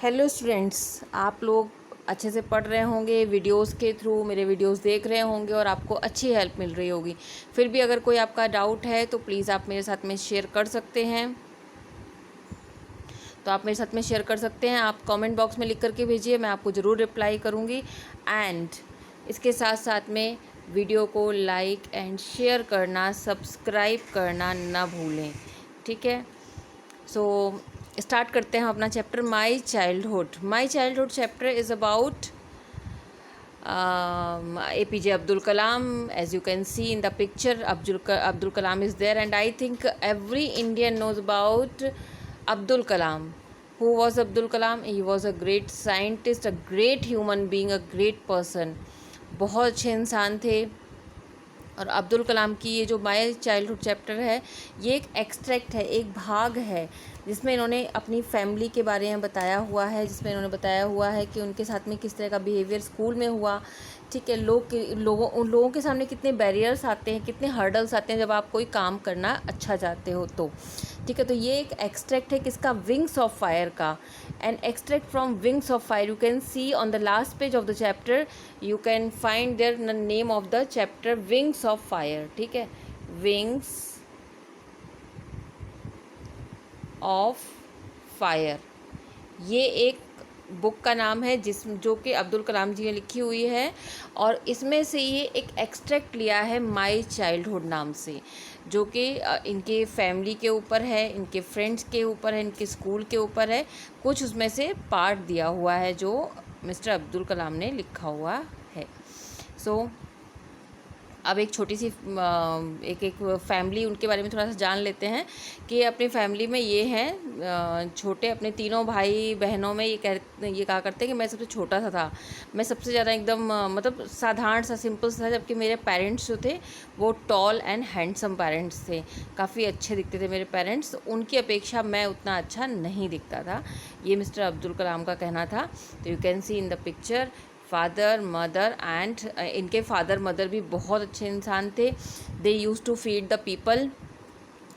Hello students, आप लोग अच्छे से पढ़ रहे होंगे, वीडियोस के थ्रू मेरे वीडियोस देख रहे होंगे और आपको अच्छी हेल्प मिल रही होगी। फिर भी अगर कोई आपका डाउट है तो प्लीज़ आप मेरे साथ में शेयर कर सकते हैं। आप कमेंट बॉक्स में लिख करके भेजिए, मैं आपको ज़रूर रिप्लाई करूँगी। एंड इसके साथ साथ में वीडियो को लाइक एंड शेयर करना, सब्सक्राइब करना ना भूलें। ठीक है, सो स्टार्ट करते हैं अपना chapter my childhood chapter is about APJ Abdul Kalam. As you can see in the picture, Abdul Kalam is there, and I think every Indian knows about Abdul Kalam. Who was Abdul Kalam? He was a great scientist, a great human being, a great person. बहुत अच्छे इंसान थे। और अब्दुल कलाम की ये जो my childhood chapter है, ये एक एक्सट्रैक्ट है, एक भाग है जिसमें इन्होंने अपनी फैमिली के बारे में बताया हुआ है, जिसमें इन्होंने बताया हुआ है कि उनके साथ में किस तरह का बिहेवियर स्कूल में हुआ। ठीक है, उन लोगों के सामने कितने बैरियर्स आते हैं, कितने हर्डल्स आते हैं जब आप कोई काम करना अच्छा चाहते हो तो। ठीक है, तो ये एक एक्सट्रैक्ट है किसका, विंग्स ऑफ फायर का। An extract from wings of fire, you can C on the last page of the chapter, you can find their name of the chapter, wings of fire. ठीक है, wings of fire, ये एक book का नाम है जो कि अब्दुल कलाम जी ने लिखी हुई है। और इसमें से ये एक एक्सट्रैक्ट लिया है माय चाइल्डहुड नाम से, जो कि इनके फैमिली के ऊपर है, इनके फ्रेंड्स के ऊपर है, इनके स्कूल के ऊपर है। कुछ उसमें से पार्ट दिया हुआ है जो मिस्टर अब्दुल कलाम ने लिखा हुआ है। सो अब एक छोटी सी एक फैमिली, उनके बारे में थोड़ा सा जान लेते हैं कि अपनी फैमिली में ये हैं छोटे, अपने तीनों भाई बहनों में ये कहा करते हैं कि मैं सबसे छोटा सा था, मैं सबसे ज़्यादा एकदम मतलब साधारण सा, सिंपल सा था। जबकि मेरे पेरेंट्स जो थे वो टॉल एंड हैंडसम पेरेंट्स थे, काफ़ी अच्छे दिखते थे मेरे पेरेंट्स, उनकी अपेक्षा मैं उतना अच्छा नहीं दिखता था। ये मिस्टर अब्दुल कलाम का कहना था। तो you can see in the picture father mother and इनके फादर मदर भी बहुत अच्छे इंसान थे। They use to feed the people,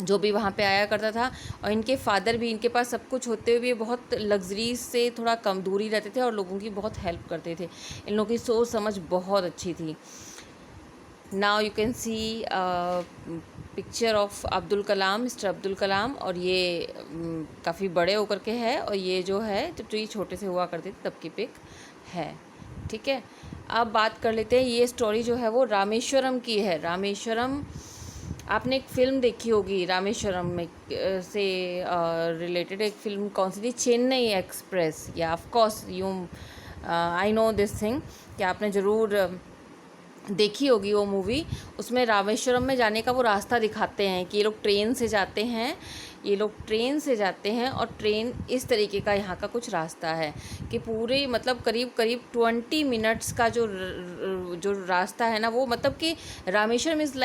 जो भी वहाँ पे आया करता था। और इनके फादर भी, इनके पास सब कुछ होते हुए बहुत लग्जरी से थोड़ा कम दूरी रहते थे और लोगों की बहुत हेल्प करते थे। इन लोगों की सोच समझ बहुत अच्छी थी। Now you can see picture of Abdul Kalam, mister Abdul Kalam. और ये काफ़ी बड़े होकर के है, और ये जो है जब ये छोटे से हुआ करते थे तब की पिक है। ठीक है, अब बात कर लेते हैं, ये स्टोरी जो है वो रामेश्वरम की है। रामेश्वरम, आपने एक फ़िल्म देखी होगी रामेश्वरम में से रिलेटेड, एक फ़िल्म कौन सी थी, चेन्नई एक्सप्रेस। या of course you I know this thing, कि आपने ज़रूर देखी होगी वो मूवी। उसमें रामेश्वरम में जाने का वो रास्ता दिखाते हैं कि ये लोग ट्रेन से जाते हैं, और ट्रेन इस तरीके का यहाँ का कुछ रास्ता है कि पूरे मतलब करीब 20 मिनट्स का जो रास्ता है ना, वो मतलब कि Rameswaram is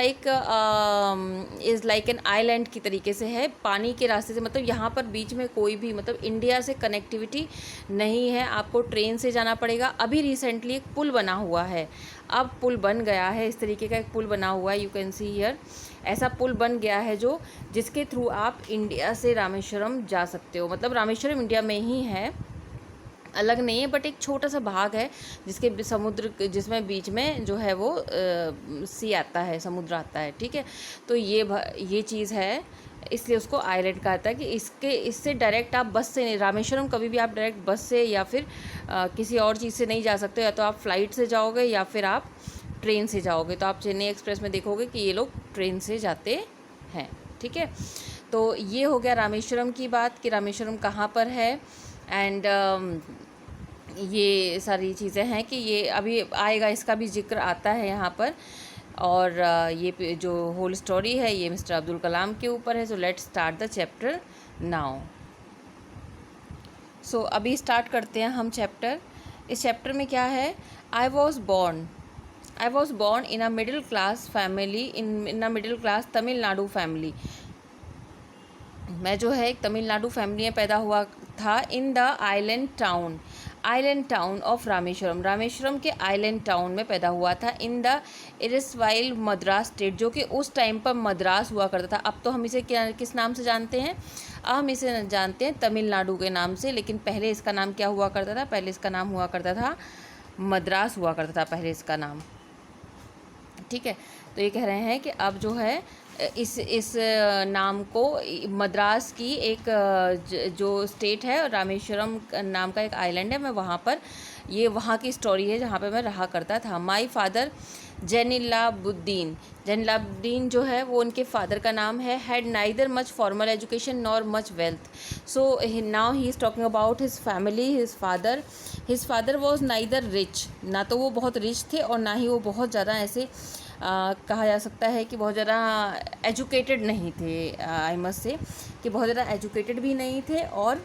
like an island की तरीके से है, पानी के रास्ते से। मतलब यहाँ पर बीच में कोई भी मतलब इंडिया से कनेक्टिविटी नहीं है, आपको ट्रेन से जाना पड़ेगा। अभी रिसेंटली एक पुल बना हुआ है, अब पुल बन गया है, इस तरीके का एक पुल बना हुआ है, यू कैन सी हियर। ऐसा पुल बन गया है जिसके थ्रू आप इंडिया से रामेश्वरम जा सकते हो। मतलब रामेश्वरम इंडिया में ही है, अलग नहीं है, बट एक छोटा सा भाग है जिसमें बीच में जो है वो सी आता है, समुद्र आता है। ठीक है, तो ये चीज़ है, इसलिए उसको आइलैंड कहा जाता है कि इससे डायरेक्ट आप बस से नहीं, रामेश्वरम कभी भी आप डायरेक्ट बस से या फिर किसी और चीज़ से नहीं जा सकते, या तो आप फ्लाइट से जाओगे या फिर आप ट्रेन से जाओगे। तो आप चेन्नई एक्सप्रेस में देखोगे कि ये लोग ट्रेन से जाते हैं। ठीक है, तो ये हो गया रामेश्वरम की बात कि रामेश्वरम कहाँ पर है। एंड ये सारी चीज़ें हैं कि ये अभी आएगा, इसका भी जिक्र आता है यहाँ पर। और ये जो होल स्टोरी है ये मिस्टर अब्दुल कलाम के ऊपर है। So let's start the chapter now. So अभी स्टार्ट करते हैं हम चैप्टर। इस चैप्टर में क्या है, I was born in a middle class family, in a middle class Tamil Nadu family. मैं जो है एक तमिलनाडु फैमिली में पैदा हुआ था। In the island town, island town of Rameswaram, Rameswaram के आइलैंड टाउन में पैदा हुआ था। इन द इरिसवाइल मद्रास स्टेट, जो कि उस टाइम पर मद्रास हुआ करता था। अब तो हम इसे क्या किस नाम से जानते हैं? अब हम इसे जानते हैं तमिलनाडु के नाम से, लेकिन पहले इसका नाम क्या हुआ करता था? पहले इसका नाम हुआ करता था मद्रास हुआ करता था पहले इसका नाम। ठीक है, तो ये कह रहे हैं कि अब जो है इस नाम को मद्रास की एक जो स्टेट है रामेश्वरम नाम का एक आइलैंड है, मैं वहाँ पर ये वहाँ की स्टोरी है जहाँ पे मैं रहा करता था। माय फादर जैनुलाब्दीन, जैनुलाब्दीन जो है वो उनके फादर का नाम है। Had neither much formal education nor much wealth. So now he is talking about his family. His father was neither rich, ना तो वो बहुत रिच थे और ना ही वो बहुत ज़्यादा ऐसे कहा जा सकता है कि बहुत ज़्यादा एजुकेटेड नहीं थे। आई मस्ट से कि बहुत ज़्यादा एजुकेटेड भी नहीं थे और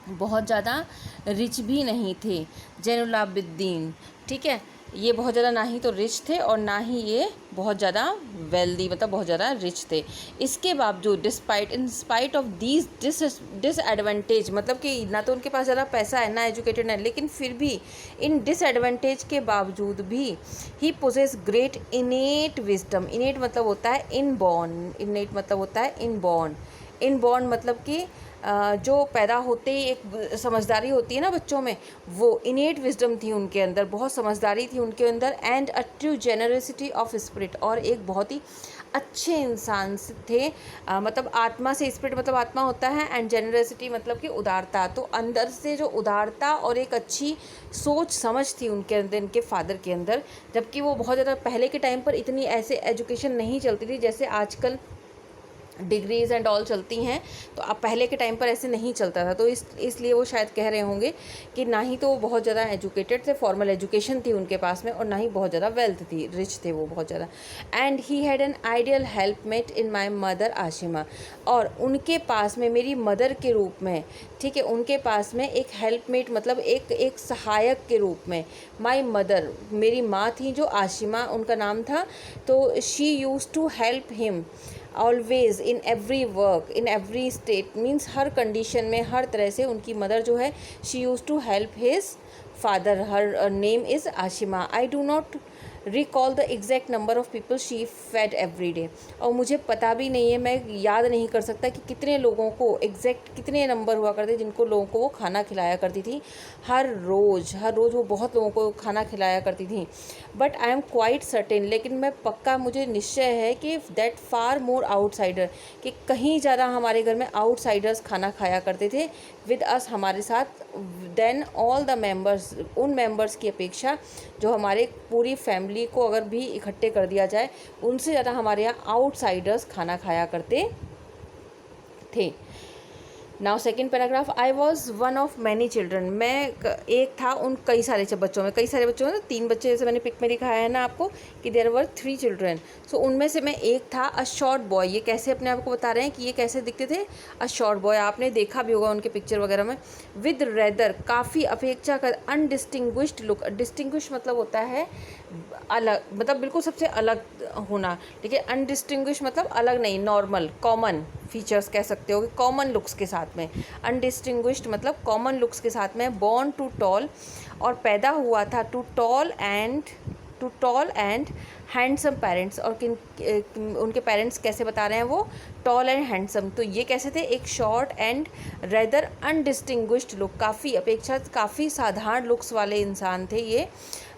बहुत ज़्यादा रिच भी नहीं थे जैनुलाब्दीन। ठीक है, ये बहुत ज़्यादा ना ही तो रिच थे और ना ही ये बहुत ज़्यादा वेल्दी, मतलब बहुत ज़्यादा रिच थे। इसके बावजूद in spite of these disadvantage, मतलब कि ना तो उनके पास ज़्यादा पैसा है ना एजुकेटेड है, लेकिन फिर भी इन डिसएडवांटेज के बावजूद भी he possesses great innate wisdom. Innate मतलब होता है इनबॉर्न, इनेट मतलब होता है इनबॉर्न। इनबॉर्न मतलब कि जो पैदा होते ही एक समझदारी होती है ना बच्चों में, वो इनेट विजडम थी उनके अंदर, बहुत समझदारी थी उनके अंदर। And a true generosity of spirit, और एक बहुत ही अच्छे इंसान थे। मतलब आत्मा से, स्पिरिट मतलब आत्मा होता है, एंड जेनरसिटी मतलब कि उदारता। तो अंदर से जो उदारता और एक अच्छी सोच समझ थी उनके अंदर, इनके फादर के अंदर। जबकि वो बहुत ज़्यादा पहले के टाइम पर इतनी ऐसे एजुकेशन नहीं चलती थी जैसे आजकल डिग्रीज़ एंड ऑल चलती हैं, तो अब पहले के टाइम पर ऐसे नहीं चलता था। तो इसलिए वो शायद कह रहे होंगे कि ना ही तो वो बहुत ज़्यादा एजुकेटेड थे, फॉर्मल एजुकेशन थी उनके पास में, और ना ही बहुत ज़्यादा वेल्थ थी, रिच थे वो बहुत ज़्यादा। And he had an ideal helpmate in my mother Ashiamma, और उनके पास में मेरी मदर के रूप में, ठीक है, उनके पास में एक हेल्पमेट मतलब एक सहायक के रूप में माई मदर, मेरी माँ थी जो आशिमा उनका नाम था। तो she use to help him always in every work in every state, means हर कंडीशन में, हर तरह से उनकी मदर जो है she use to help his father. Her name is Ashima. I do not recall the exact number of people she fed every day, और मुझे पता भी नहीं है, मैं याद नहीं कर सकता कि कितने लोगों को एग्जैक्ट कितने नंबर हुआ करते जिनको लोगों को वो खाना खिलाया करती थी हर रोज़ वो बहुत लोगों को खाना खिलाया करती थी। But I am quite certain, लेकिन मैं पक्का, मुझे निश्चय है कि दैट फार मोर आउटसाइडर, कि कहीं ज़्यादा हमारे घर में आउटसाइडर्स खाना खाया करते थे विद अस, हमारे साथ, देन ऑल द मेंबर्स, उन मेंबर्स की अपेक्षा जो हमारे पूरी फैमिली को अगर भी इकट्ठे कर दिया जाए, उनसे ज़्यादा हमारे यहाँ आउटसाइडर्स खाना खाया करते थे। Now second paragraph, I was one of many children, मैं एक था उन कई सारे बच्चों में, कई सारे बच्चों में, 3 बच्चे जैसे मैंने पिक में दिखाया है ना आपको कि देयर वर 3 चिल्ड्रन। सो उनमें से मैं एक था। अ शॉर्ट बॉय, ये कैसे अपने आप को बता रहे हैं कि ये कैसे दिखते थे? अ शॉर्ट बॉय, आपने देखा भी होगा उनके पिक्चर वगैरह में। विद रेदर, काफ़ी अपेक्षा कर, अनडिस्टिंग्विश्ड लुक, डिस्टिंग्विश मतलब होता है अलग, मतलब बिल्कुल सबसे अलग होना, ठीक है। अनडिस्टिंग्विश मतलब अलग नहीं, नॉर्मल, कॉमन फीचर्स कह सकते हो कि कॉमन लुक्स के साथ में। अनडिस्टिंग्विश्ड मतलब कॉमन लुक्स के साथ में। बॉर्न टू टॉल, और पैदा हुआ था to tall and handsome parents, और उनके पेरेंट्स कैसे बता रहे हैं वो? Tall and handsome. तो ये कैसे थे? एक short and rather undistinguished look, काफ़ी अपेक्षा काफ़ी साधारण लुक्स वाले इंसान थे ये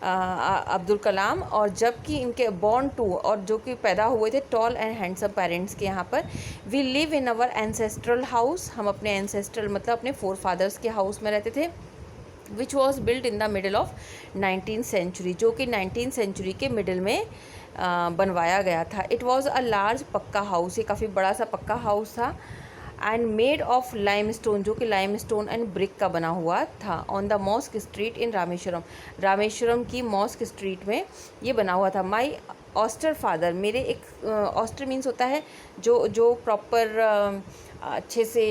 अब्दुल कलाम। और जबकि इनके बॉर्न टू, और जो कि पैदा हुए थे टॉल एंड हैंडसम पेरेंट्स के यहाँ पर। We live in our ancestral house, हम अपने एंसेस्ट्रल मतलब अपने फोर फादर्स के हाउस में रहते थे। Which was build in the middle of 19th century, जो कि 19th सेंचुरी के मिडल में बनवाया गया था। इट वॉज अ लार्ज पक्का हाउस, ये काफ़ी बड़ा सा पक्का हाउस था। एंड मेड ऑफ लाइमस्टोन, जो कि लाइमस्टोन एंड ब्रिक का बना हुआ था। On the mosque street in Rameswaram, Rameswaram की मॉस्क स्ट्रीट में ये बना हुआ था। माई ऑस्टर फादर, मेरे एक ऑस्टर मीन्स होता है जो प्रॉपर अच्छे से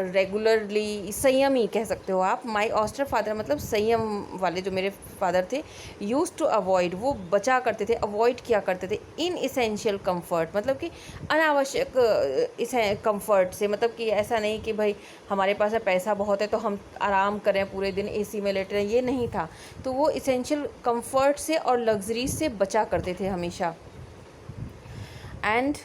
रेगुलरली, संयमी कह सकते हो आप। माई ऑस्टर फादर मतलब संयम वाले जो मेरे फादर थे। यूज़ टू अवॉइड, वो बचा करते थे, अवॉइड किया करते थे। इन इसेंशियल कम्फर्ट मतलब कि अनावश्यक इसे कम्फर्ट से, मतलब कि ऐसा नहीं कि भाई हमारे पास पैसा बहुत है तो हम आराम करें पूरे दिन एसी में लेटे रहें, ये नहीं था। तो वो इसेंशियल कम्फर्ट से और लग्जरी से बचा करते थे हमेशा। एंड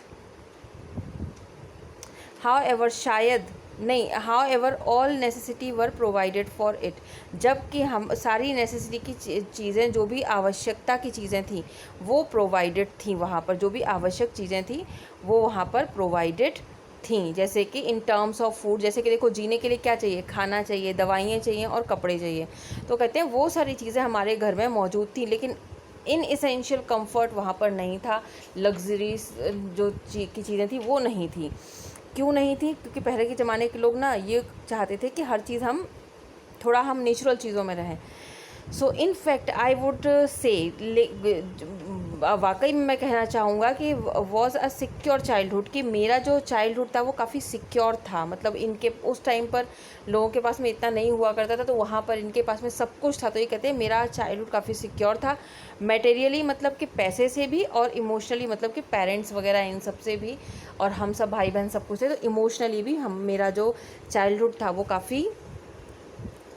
हाउएवर शायद नहीं, however all necessity were provided for it, जबकि हम सारी नेसेसिटी की चीज़ें, जो भी आवश्यकता की चीज़ें थी वो प्रोवाइडेड थी वहाँ पर, जो भी आवश्यक चीज़ें थी वो वहाँ पर प्रोवाइडेड थी। जैसे कि इन टर्म्स ऑफ फूड, जैसे कि देखो जीने के लिए क्या चाहिए, खाना चाहिए, दवाइयाँ चाहिए और कपड़े चाहिए। तो कहते हैं वो सारी चीज़ें हमारे घर में मौजूद थी, लेकिन इन इसेंशियल कंफर्ट वहाँ पर नहीं था। लग्जरी जो की चीज़ें थी वो नहीं थी। क्यों नहीं थी? क्योंकि पहले के ज़माने के लोग ना ये चाहते थे कि हर चीज़ हम नेचुरल चीज़ों में रहें। सो in fact I would say, वाकई में मैं कहना चाहूँगा कि वॉज अ सिक्योर चाइल्डहुड, कि मेरा जो चाइल्डहुड था वो काफ़ी सिक्योर था। मतलब इनके उस टाइम पर लोगों के पास में इतना नहीं हुआ करता था, तो वहाँ पर इनके पास में सब कुछ था। तो ये कहते हैं मेरा चाइल्डहुड काफ़ी सिक्योर था, मटेरियली मतलब कि पैसे से भी, और इमोशनली मतलब कि पेरेंट्स वगैरह इन सब से भी, और हम सब भाई बहन सब कुछ थे। तो इमोशनली भी मेरा जो चाइल्डहुड था वो काफ़ी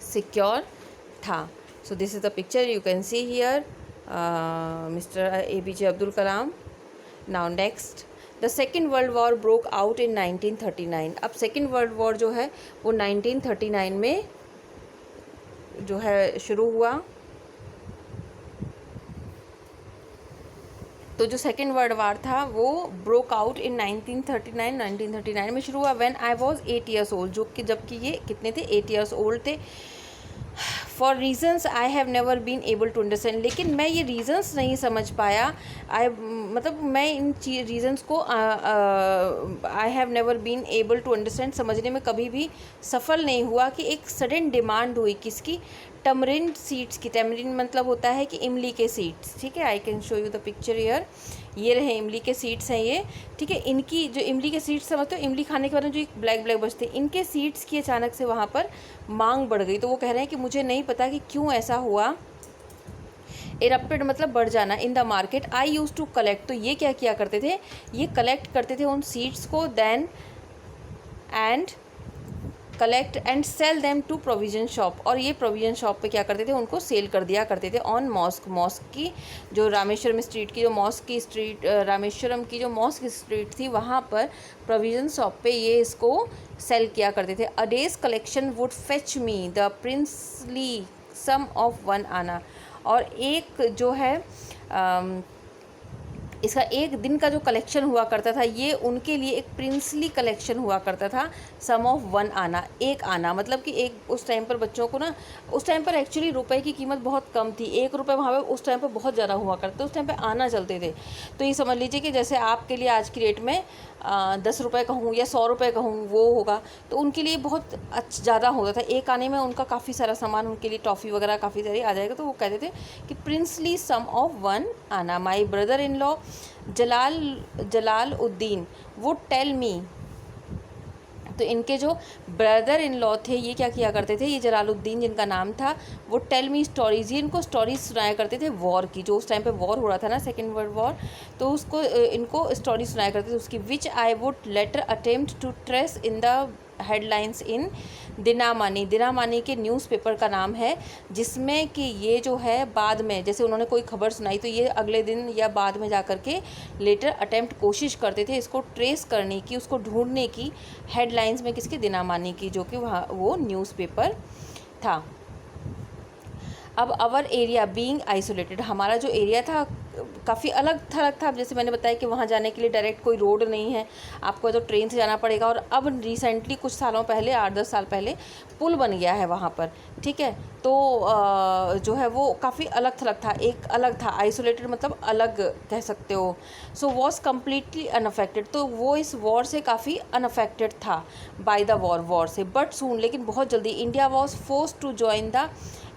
सिक्योर था। So this is the picture you can see here, Mr. APJ Abdul Kalam. Now next, the Second World War broke out in 1939. अब Second World War जो है वो 1939 में जो है शुरू हुआ। तो जो सेकेंड वर्ल्ड वार था वो ब्रोक आउट इन 1939 में शुरू हुआ। When I was 8 years old, जो कि जबकि ये कितने थे, 8 years old थे। For reasons I have never been able to understand, लेकिन मैं ये रीज़न्स नहीं समझ पाया। मतलब मैं इन रीज़न्स को I have never been able to understand, समझने में कभी भी सफल नहीं हुआ कि एक सडन डिमांड हुई किसकी, टमरिन सीड्स की। टमरिन मतलब होता है कि इमली के सीड्स, ठीक है। I can show you the picture here. ये रहे इमली के सीड्स हैं ये, ठीक है। इनकी जो इमली के सीड्स समझते हो, इमली खाने के बाद में जो ब्लैक ब्लैक बचते हैं, इनके सीड्स की अचानक से वहाँ पर मांग बढ़ गई। तो वो कह रहे हैं कि मुझे नहीं पता कि क्यों ऐसा हुआ। इरप्टेड मतलब बढ़ जाना। In the market I use to collect, तो ये क्या किया करते थे, ये कलेक्ट करते थे उन सीड्स को, then and collect and sell them to provision shop, और ये प्रोविजन शॉप पे क्या करते थे, उनको सेल कर दिया करते थे ऑन मॉस्क की, जो रामेश्वरम स्ट्रीट की जो मॉस्क की स्ट्रीट, रामेश्वरम की जो मॉस्क स्ट्रीट थी, वहाँ पर प्रोविजन शॉप पे ये इसको सेल किया करते थे। A day's collection would fetch me the princely sum of 1 anna, और एक जो है इसका एक दिन का जो कलेक्शन हुआ करता था, ये उनके लिए एक प्रिंसली कलेक्शन हुआ करता था। सम ऑफ 1 आना, 1 आना मतलब कि एक, उस टाइम पर बच्चों को ना, उस टाइम पर एक्चुअली रुपए की कीमत बहुत कम थी। 1 रुपये वहाँ पे उस टाइम पर बहुत ज़्यादा हुआ करते, उस टाइम पे आना चलते थे। तो ये समझ लीजिए कि जैसे आपके लिए आज की रेट में 10 रुपये कहूँ या 100 रुपये कहूँ वो होगा, तो उनके लिए बहुत ज़्यादा होता था। 1 आने में उनका काफ़ी सारा सामान, उनके लिए टॉफ़ी वगैरह काफ़ी सारी आ जाएगा। तो वो कहते थे कि प्रिंसली सम ऑफ 1 आना। My brother in law Jalaluddin would tell me, तो इनके जो ब्रदर इन लॉ थे ये क्या किया करते थे, ये जलालुद्दीन जिनका नाम था, वो टेल मी स्टोरीज, ये इनको स्टोरीज सुनाया करते थे वॉर की। जो उस टाइम पे वॉर हो रहा था ना, सेकेंड वर्ल्ड वॉर, तो उसको इनको स्टोरी सुनाया करते थे उसकी। Which I would later attempt to trace in the headlines in Dinamani, Dinamani के न्यूज़पेपर का नाम है, जिसमें कि ये जो है बाद में, जैसे उन्होंने कोई खबर सुनाई तो ये अगले दिन या बाद में जा कर के लेटर अटेम्प्ट कोशिश करते थे इसको ट्रेस करने की, उसको ढूंढने की, हेडलाइंस में किसकी, दिनामानी की, जो कि वहाँ वो न्यूज़पेपर था। अब अवर एरिया बीइंग आइसोलेटेड, हमारा जो एरिया था काफ़ी अलग थलग था। अब जैसे मैंने बताया कि वहाँ जाने के लिए डायरेक्ट कोई रोड नहीं है, आपको तो ट्रेन से जाना पड़ेगा। और अब रिसेंटली कुछ सालों पहले, 8-10 साल पहले पुल बन गया है वहाँ पर, ठीक है। तो जो है वो काफ़ी अलग थलग था, एक अलग था, आइसोलेटेड मतलब अलग कह सकते हो। सो वॉज कम्प्लीटली अनअफेक्टेड, तो वो इस वॉर से काफ़ी अनअफेक्टेड था, बाय द वॉर से। बट सून, लेकिन बहुत जल्दी, India was force to join the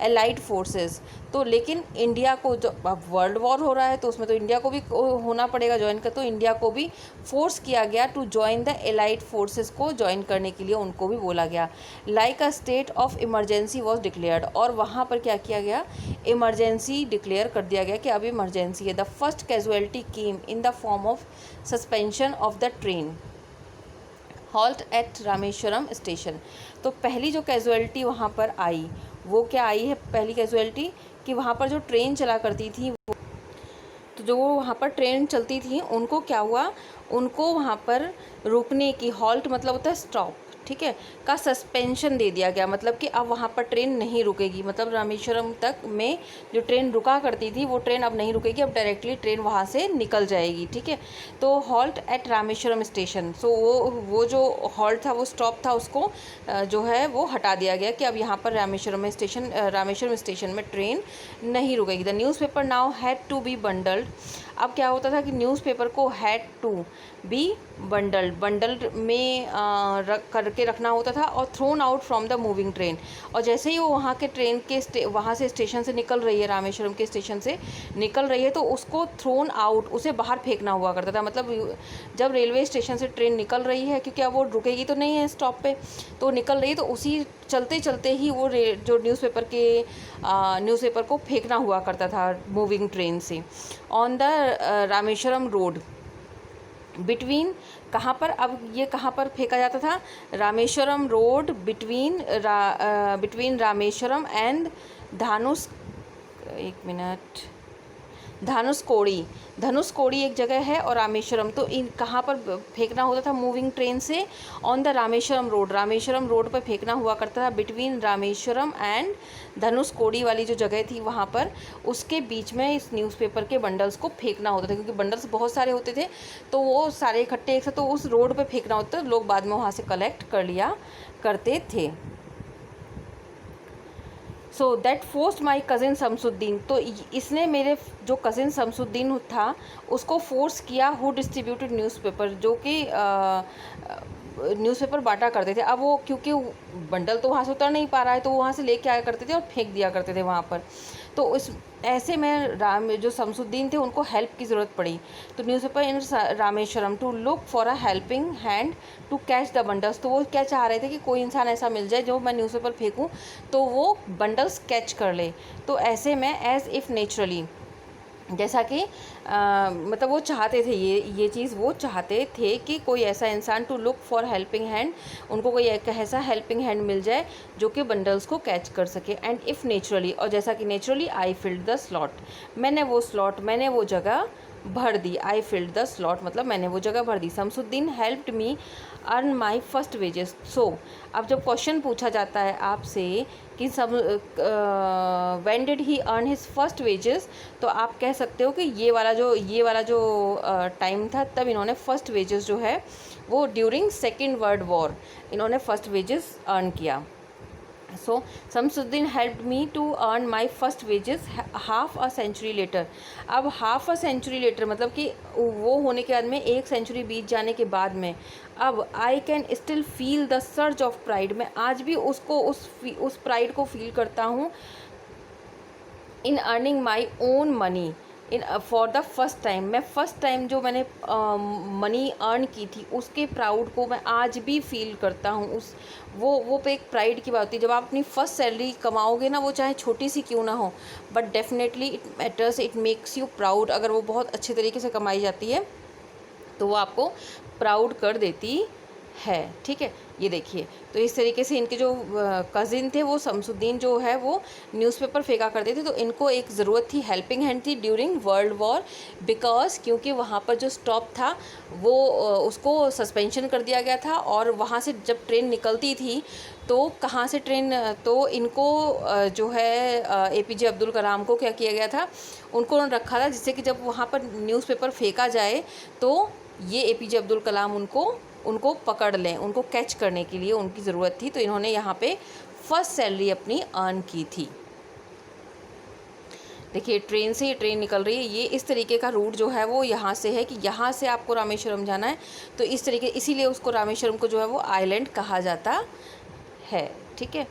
allied forces, तो लेकिन इंडिया को, जो अब वर्ल्ड वॉर हो रहा है तो उसमें उसमें तो इंडिया को भी होना पड़ेगा ज्वाइन कर, तो इंडिया को भी फोर्स किया गया to join the allied forces को ज्वाइन करने के लिए उनको भी बोला गया। Like a state of emergency was declared, और वहाँ पर क्या किया गया, इमरजेंसी डिक्लेयर कर दिया गया कि अब इमरजेंसी है। The first casualty came in the form of suspension of the train halt at Rameswaram station. तो पहली जो कैजुअलिटी वहाँ पर आई वो क्या आई है, पहली कैजुअलिटी कि वहाँ पर जो ट्रेन चला करती थी वो, तो जो वहाँ पर ट्रेन चलती थी उनको क्या हुआ, उनको वहाँ पर रुकने की, हॉल्ट मतलब होता है स्टॉप, ठीक है, का सस्पेंशन दे दिया गया। मतलब कि अब वहाँ पर ट्रेन नहीं रुकेगी, मतलब रामेश्वरम तक में जो ट्रेन रुका करती थी वो ट्रेन अब नहीं रुकेगी, अब डायरेक्टली ट्रेन वहाँ से निकल जाएगी, ठीक है। तो हॉल्ट एट रामेश्वरम स्टेशन, सो वो जो हॉल्ट था, वो स्टॉप था, उसको जो है वो हटा दिया गया कि अब यहाँ पर रामेश्वरम स्टेशन में ट्रेन नहीं रुकेगी। The newspaper now had to be bundled. अब क्या होता था कि न्यूज़पेपर को हैड टू बी बंडल्ड में रख करके रखना होता था और thrown out from the moving train. और जैसे ही वो वहाँ के ट्रेन के वहाँ से स्टेशन से निकल रही है, रामेश्वरम के स्टेशन से निकल रही है, तो उसको थ्रोन आउट, उसे बाहर फेंकना हुआ करता था। मतलब जब रेलवे स्टेशन से ट्रेन निकल रही है, क्योंकि अब वो रुकेगी तो नहीं है स्टॉप पे, तो निकल रही है, तो उसी चलते चलते ही वो जो न्यूज़पेपर को फेंकना हुआ करता था मूविंग ट्रेन से। On the Rameswaram road between, कहाँ पर, अब ये कहाँ पर फेंका जाता था, Rameswaram road between Rameswaram and Dhanush, एक मिनट, धनुषकोडी एक जगह है और रामेश्वरम, तो इन कहाँ पर फेंकना होता था मूविंग ट्रेन से, ऑन द रामेश्वरम रोड पर फेंकना हुआ करता था, बिटवीन रामेश्वरम एंड धनुषकोडी वाली जो जगह थी वहाँ पर, उसके बीच में इस न्यूज़पेपर के बंडल्स को फेंकना होता था, क्योंकि बंडल्स बहुत सारे होते थे तो वो सारे इकट्ठे एक साथ, तो उस रोड पर फेंकना होता था, लोग बाद में वहाँ से कलेक्ट कर लिया करते थे। So that forced my cousin Shamsuddin, तो इसने मेरे जो कज़िन शमसुद्दीन था उसको फोर्स किया, हु डिस्ट्रीब्यूटेड न्यूज़पेपर, जो कि न्यूज़पेपर बांटा करते थे। अब वो क्योंकि बंडल तो वहाँ से उतर नहीं पा रहा है, तो वहाँ से लेके आया करते थे और फेंक दिया करते थे वहाँ पर। तो इस ऐसे में जो शमसुद्दीन थे उनको हेल्प की ज़रूरत पड़ी, तो newspaper in Rameswaram to look for a helping hand to catch the bundles. तो वो क्या चाह रहे थे कि कोई इंसान ऐसा मिल जाए जो मैं न्यूज़पेपर फेंकूँ तो वो बंडल्स कैच कर ले। तो ऐसे में एज़ इफ़ नेचुरली, जैसा कि मतलब वो चाहते थे, ये चीज़ वो चाहते थे कि कोई ऐसा इंसान, to look for helping hand, उनको कोई एक ऐसा हेल्पिंग हैंड मिल जाए जो कि बंडल्स को कैच कर सके। एंड इफ़ नेचुरली, और जैसा कि naturally, I filled the slot, मैंने वो जगह भर दी। आई फिल्ड द स्लॉट मतलब मैंने वो जगह भर दी। Shamsuddin helped me earn my first wages. So अब जब क्वेश्चन पूछा जाता है आपसे कि when did he earn his first wages, तो आप कह सकते हो कि ये वाला जो टाइम था, तब इन्होंने फर्स्ट वेजेस जो है वो ड्यूरिंग सेकेंड वर्ल्ड वॉर इन्होंने फर्स्ट वेजेस अर्न किया। So Shamsuddin helped me to earn my first wages half a century later. अब हाफ अ सेंचुरी लेटर मतलब कि वो होने के बाद में एक सेंचुरी बीत जाने के बाद में, अब I can still feel the surge of pride, मैं आज भी उस प्राइड को फील करता हूँ, in earning my own money in for the first time. मैं फर्स्ट टाइम जो मैंने मनी अर्न की थी उसके प्राउड को मैं आज भी फील करता हूँ। उस वो पे एक प्राइड की बात होती है, जब आप अपनी फर्स्ट सैलरी कमाओगे ना, वो चाहे छोटी सी क्यों ना हो, but definitely it matters, it makes you proud. अगर वो बहुत अच्छे तरीके से कमाई जाती है तो वो आपको प्राउड कर देती है, ठीक है। ये देखिए, तो इस तरीके से इनके जो कज़िन थे वो शमसुद्दीन जो है वो न्यूज़पेपर फेंका करते थे, तो इनको एक ज़रूरत थी, हेल्पिंग हैंड थी ड्यूरिंग वर्ल्ड वॉर, बिकॉज क्योंकि वहाँ पर जो स्टॉप था वो उसको सस्पेंशन कर दिया गया था, और वहाँ से जब ट्रेन निकलती थी तो कहाँ से ट्रेन, तो इनको जो है APJ अब्दुल कलाम को क्या किया गया था, उनको रखा था, जिससे कि जब वहाँ पर न्यूज़पेपर फेंका जाए तो ये APJ अब्दुल कलाम उनको पकड़ लें, उनको कैच करने के लिए उनकी ज़रूरत थी, तो इन्होंने यहाँ पे फर्स्ट सैलरी अपनी अर्न की थी। देखिए, ट्रेन से ये ट्रेन निकल रही है, ये इस तरीके का रूट जो है वो यहाँ से है कि यहाँ से आपको रामेश्वरम जाना है, तो इस तरीके, इसीलिए उसको रामेश्वरम को जो है वो आइलैंड कहा जाता है, ठीक है।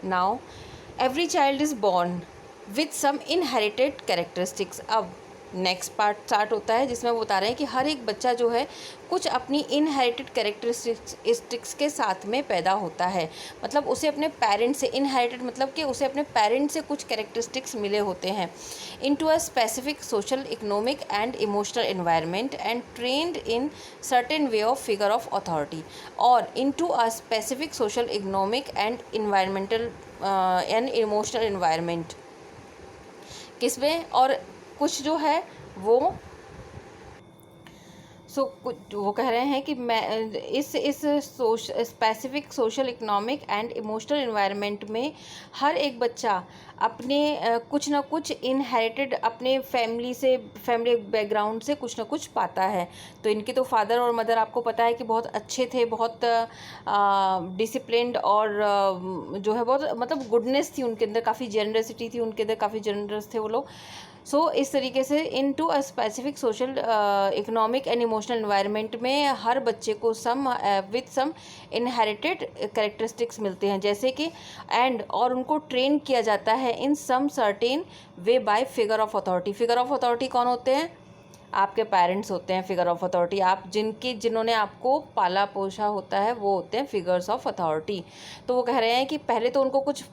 Now every child is born with some inherited characteristics. अब नेक्स्ट पार्ट स्टार्ट होता है जिसमें वो बता रहे हैं कि हर एक बच्चा जो है कुछ अपनी इनहेरिटेड कैरेक्टरिस्टिक्स के साथ में पैदा होता है, मतलब उसे अपने पेरेंट्स से, इनहेरिटेड मतलब कि उसे अपने पेरेंट्स से कुछ कैरेक्टरिस्टिक्स मिले होते हैं, into a specific social, economic and emotional environment and trained in certain way of figure of authority, और into a specific social, economic and environmental and emotional environment. किसमें, और कुछ जो है वो कुछ वो कह रहे हैं कि मैं इस specific social, economic and emotional environment में हर एक बच्चा अपने कुछ ना कुछ इनहेरिटेड अपने फैमिली बैकग्राउंड से कुछ ना कुछ पाता है। तो इनके तो फादर और मदर आपको पता है कि बहुत अच्छे थे, बहुत डिसिप्लिन्ड, और जो है बहुत मतलब गुडनेस थी उनके अंदर, काफ़ी जेनरसिटी थी उनके अंदर, काफ़ी जेनरस थे वो लोग। इस तरीके से into a specific social, economic and emotional environment में हर बच्चे को विथ सम इनहेरिटेड कैरेक्टरिस्टिक्स मिलते हैं, जैसे कि और उनको ट्रेन किया जाता है in some certain way by figure of authority. Figure of authority कौन होते हैं? आपके पेरेंट्स होते हैं फिगर ऑफ अथॉरिटी। आप जिन्होंने आपको पाला पोषा होता है वो होते हैं फिगर्स ऑफ अथॉरिटी। तो वो कह रहे हैं कि पहले तो उनको कुछ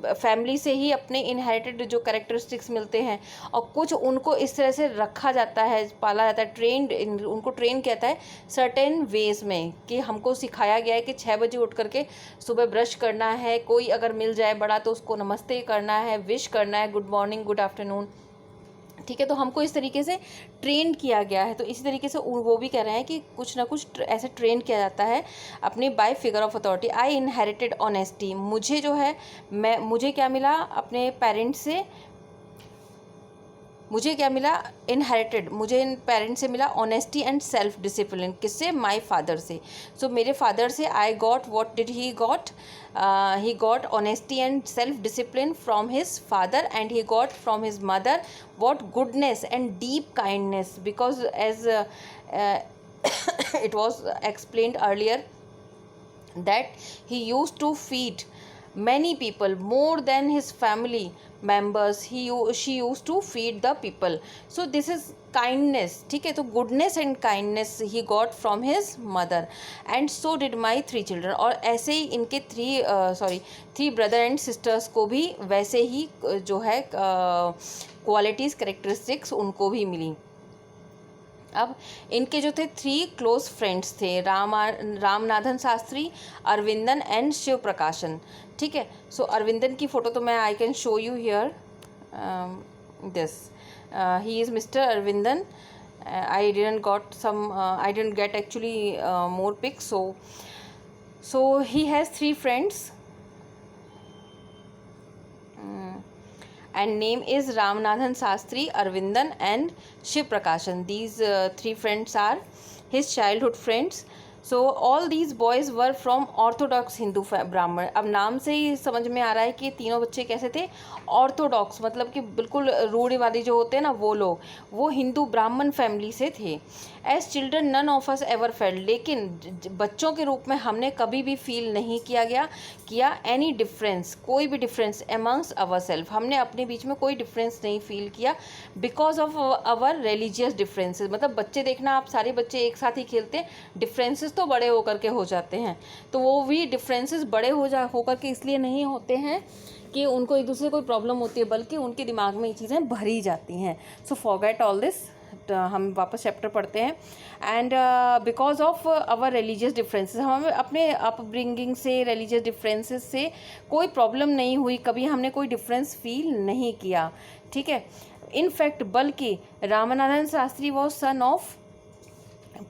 फैमिली से ही अपने इनहेरिटेड जो कैरेक्टरिस्टिक्स मिलते हैं, और कुछ उनको इस तरह से रखा जाता है, पाला जाता है, उनको ट्रेन किया जाता है सर्टेन वेज में, कि हमको सिखाया गया है कि 6 बजे उठ करके सुबह ब्रश करना है, कोई अगर मिल जाए बड़ा तो उसको नमस्ते करना है, विश करना है, गुड मॉर्निंग, गुड आफ्टरनून, ठीक है। तो हमको इस तरीके से ट्रेन किया गया है। तो इसी तरीके से वो भी कह रहे हैं कि कुछ ना कुछ ऐसे ट्रेन किया जाता है अपनी by figure of authority. I inherited honesty, मुझे जो है मुझे क्या मिला अपने पेरेंट्स से, मुझे क्या मिला इनहेरिटेड, मुझे इन पेरेंट्स से मिला ऑनेस्टी एंड सेल्फ डिसिप्लिन। किससे? माय फादर से। मेरे फादर से I got, what did he got? He got honesty and self discipline from his father, and he got from his mother what goodness and deep kindness, because as it was explained earlier that he used to feed many people more than his family members. She used to feed the people. So this is kindness, ठीक है। तो goodness and kindness he got from his mother, and so did my 3 children। और ऐसे ही इनके 3 brother and sisters को भी वैसे ही जो है क्वालिटीज़, कैरेक्टरिस्टिक्स उनको भी मिली। अब इनके जो थे 3 क्लोज फ्रेंड्स थे, रामनाथन शास्त्री, अरविंदन एंड शिव प्रकाशन, ठीक है। अरविंदन की फ़ोटो तो मैं I can show you here, this he is mister Aravindan. I didn't get actually more pics, so he has 3 friends, and name is Ramanathan Shastri, Arvindan and Shiv Prakashan. These 3 friends are his childhood friends. So all these boys were from orthodox Hindu ब्राह्मण। अब नाम से ही समझ में आ रहा है कि तीनों बच्चे कैसे थे, ऑर्थोडॉक्स, मतलब कि बिल्कुल रूढ़िवादी जो होते हैं ना वो लोग, वो हिंदू ब्राह्मण फैमिली से थे। As children none of us ever felt, लेकिन बच्चों के रूप में हमने कभी भी फील नहीं किया एनी डिफरेंस, कोई भी डिफरेंस अमंग्स अवर सेल्फ, हमने अपने बीच में कोई डिफरेंस नहीं फील किया, because of our religious differences. मतलब बच्चे देखना, आप सारे बच्चे एक साथ ही खेलते हैं, डिफरेंसेस तो बड़े होकर के हो जाते हैं, तो वो भी डिफरेंसेस बड़े होकर के इसलिए नहीं होते हैं कि उनको एक दूसरे कोई प्रॉब्लम होती है, बल्कि उनके दिमाग में ये चीज़ें भरी जाती हैं। सो फॉरगेट ऑल दिस, हम वापस चैप्टर पढ़ते हैं। And because of our religious differences, हमें अपने अपब्रिंगिंग से, रिलीजियस डिफरेंसेस से कोई प्रॉब्लम नहीं हुई, कभी हमने कोई डिफरेंस फील नहीं किया, ठीक है। इनफैक्ट बल्कि Ramanathan Shastri was son of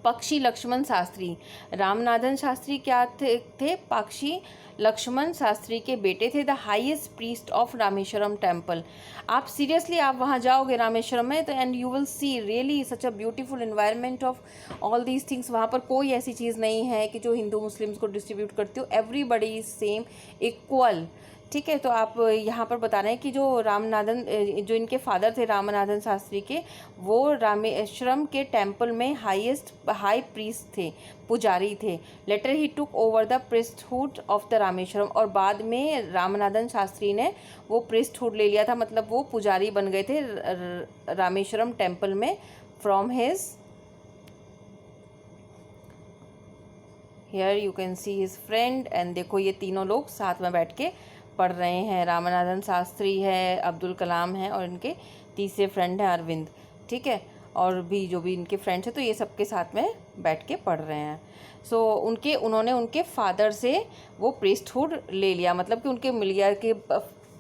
पक्षी लक्ष्मण शास्त्री। रामनाथन शास्त्री क्या थे? पक्षी लक्ष्मण शास्त्री के बेटे थे। The highest priest of Rameswaram temple. आप सीरियसली आप वहाँ जाओगे रामेश्वरम में तो and you will see really such a beautiful environment of all these things. वहाँ पर कोई ऐसी चीज़ नहीं है कि जो हिंदू मुस्लिम्स को डिस्ट्रीब्यूट करती हो, एवरीबडी इज सेम, इक्वल, ठीक है। तो आप यहाँ पर बता रहे हैं कि जो रामनाथन जो इनके फादर थे रामनाथन शास्त्री के, वो रामेश्वरम के टेम्पल में हाई प्रीस्ट थे, पुजारी थे। Later he took over the priesthood of the Rameswaram, और बाद में रामनाथन शास्त्री ने वो प्रीस्टहुड ले लिया था, मतलब वो पुजारी बन गए थे रामेश्वरम टेम्पल में from his, here you can see his friend. And देखो ये तीनों लोग साथ में बैठ के पढ़ रहे हैं, रामनाथन शास्त्री है, अब्दुल कलाम है, और इनके तीसरे फ्रेंड हैं अरविंद, ठीक है, और भी जो भी इनके फ्रेंड्स हैं, तो ये सबके साथ में बैठ के पढ़ रहे हैं। सो उन्होंने उनके फादर से वो प्रीस्टहुड ले लिया, मतलब कि उनके मिल गया कि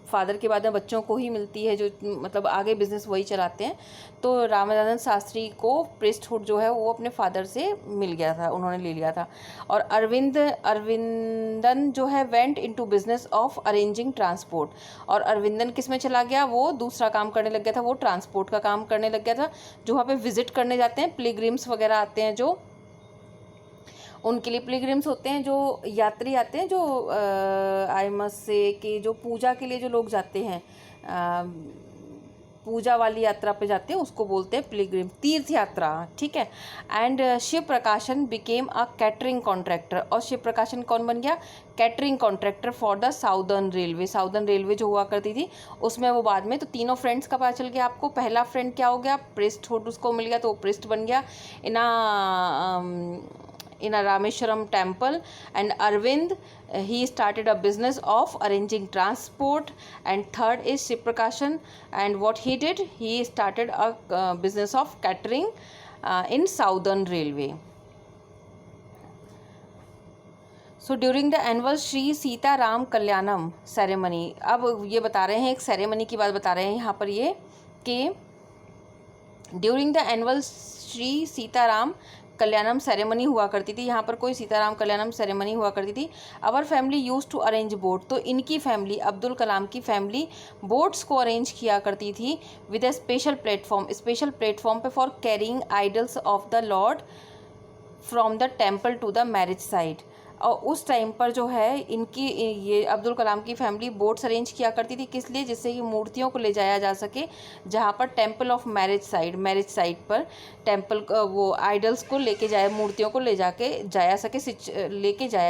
फादर के बाद में बच्चों को ही मिलती है, जो मतलब आगे बिजनेस वही चलाते हैं। तो रामनाथन शास्त्री को प्रीस्टहुड जो है वो अपने फादर से मिल गया था, उन्होंने ले लिया था। और अरविंदन जो है went into business of arranging transport, और अरविंदन किस में चला गया, वो दूसरा काम करने लग गया था, वो ट्रांसपोर्ट का काम करने लग गया था। जो वहाँ पे विजिट करने जाते हैं, पिलग्रिम्स वगैरह आते हैं, जो उनके लिए पिलग्रिम्स होते हैं, जो यात्री आते हैं, जो आई मस्ट से कि जो पूजा के लिए जो लोग जाते हैं, पूजा वाली यात्रा पे जाते हैं, उसको बोलते हैं पिलग्रिम, तीर्थ यात्रा, ठीक है। एंड शिव प्रकाशन बिकेम अ कैटरिंग कॉन्ट्रैक्टर, और शिव प्रकाशन कौन बन गया, catering contractor for the southern railway. Southern railway जो हुआ करती थी उसमें वो बाद में, तो तीनों फ्रेंड्स का पता चल गया आपको। पहला फ्रेंड क्या हो गया, प्रीस्टहुड उसको मिल गया, तो वो प्रीस्ट बन गया in a Rameshwaram temple. And Arvind, he started a business of arranging transport. And third is Shiv Prakashan, and what he did, he started a business of catering in Southern Railway. So during the annual Shri Sita Ram Kalyanam ceremony, अब ये बता रहे हैं, एक ceremony की बात बता रहे हैं यहाँ पर ये कि during the annual Shri Sitarama Kalyanam ceremony हुआ करती थी, यहाँ पर कोई सीताराम कल्याणम सेरेमनी हुआ करती थी। Our family use to arrange boat, तो इनकी फैमिली, अब्दुल कलाम की फैमिली बोट्स को अरेंज किया करती थी विद अ स्पेशल प्लेटफॉर्म पे for carrying idols of the lord from the temple to the marriage site. और उस टाइम पर जो है इनकी, ये अब्दुल कलाम की फैमिली बोट्स अरेंज किया करती थी, किस लिए, जिससे कि मूर्तियों को ले जाया जा सके, जहाँ पर टेम्पल ऑफ मैरिज साइट पर टेम्पल वो आइडल्स को लेके जाए, मूर्तियों को ले जाया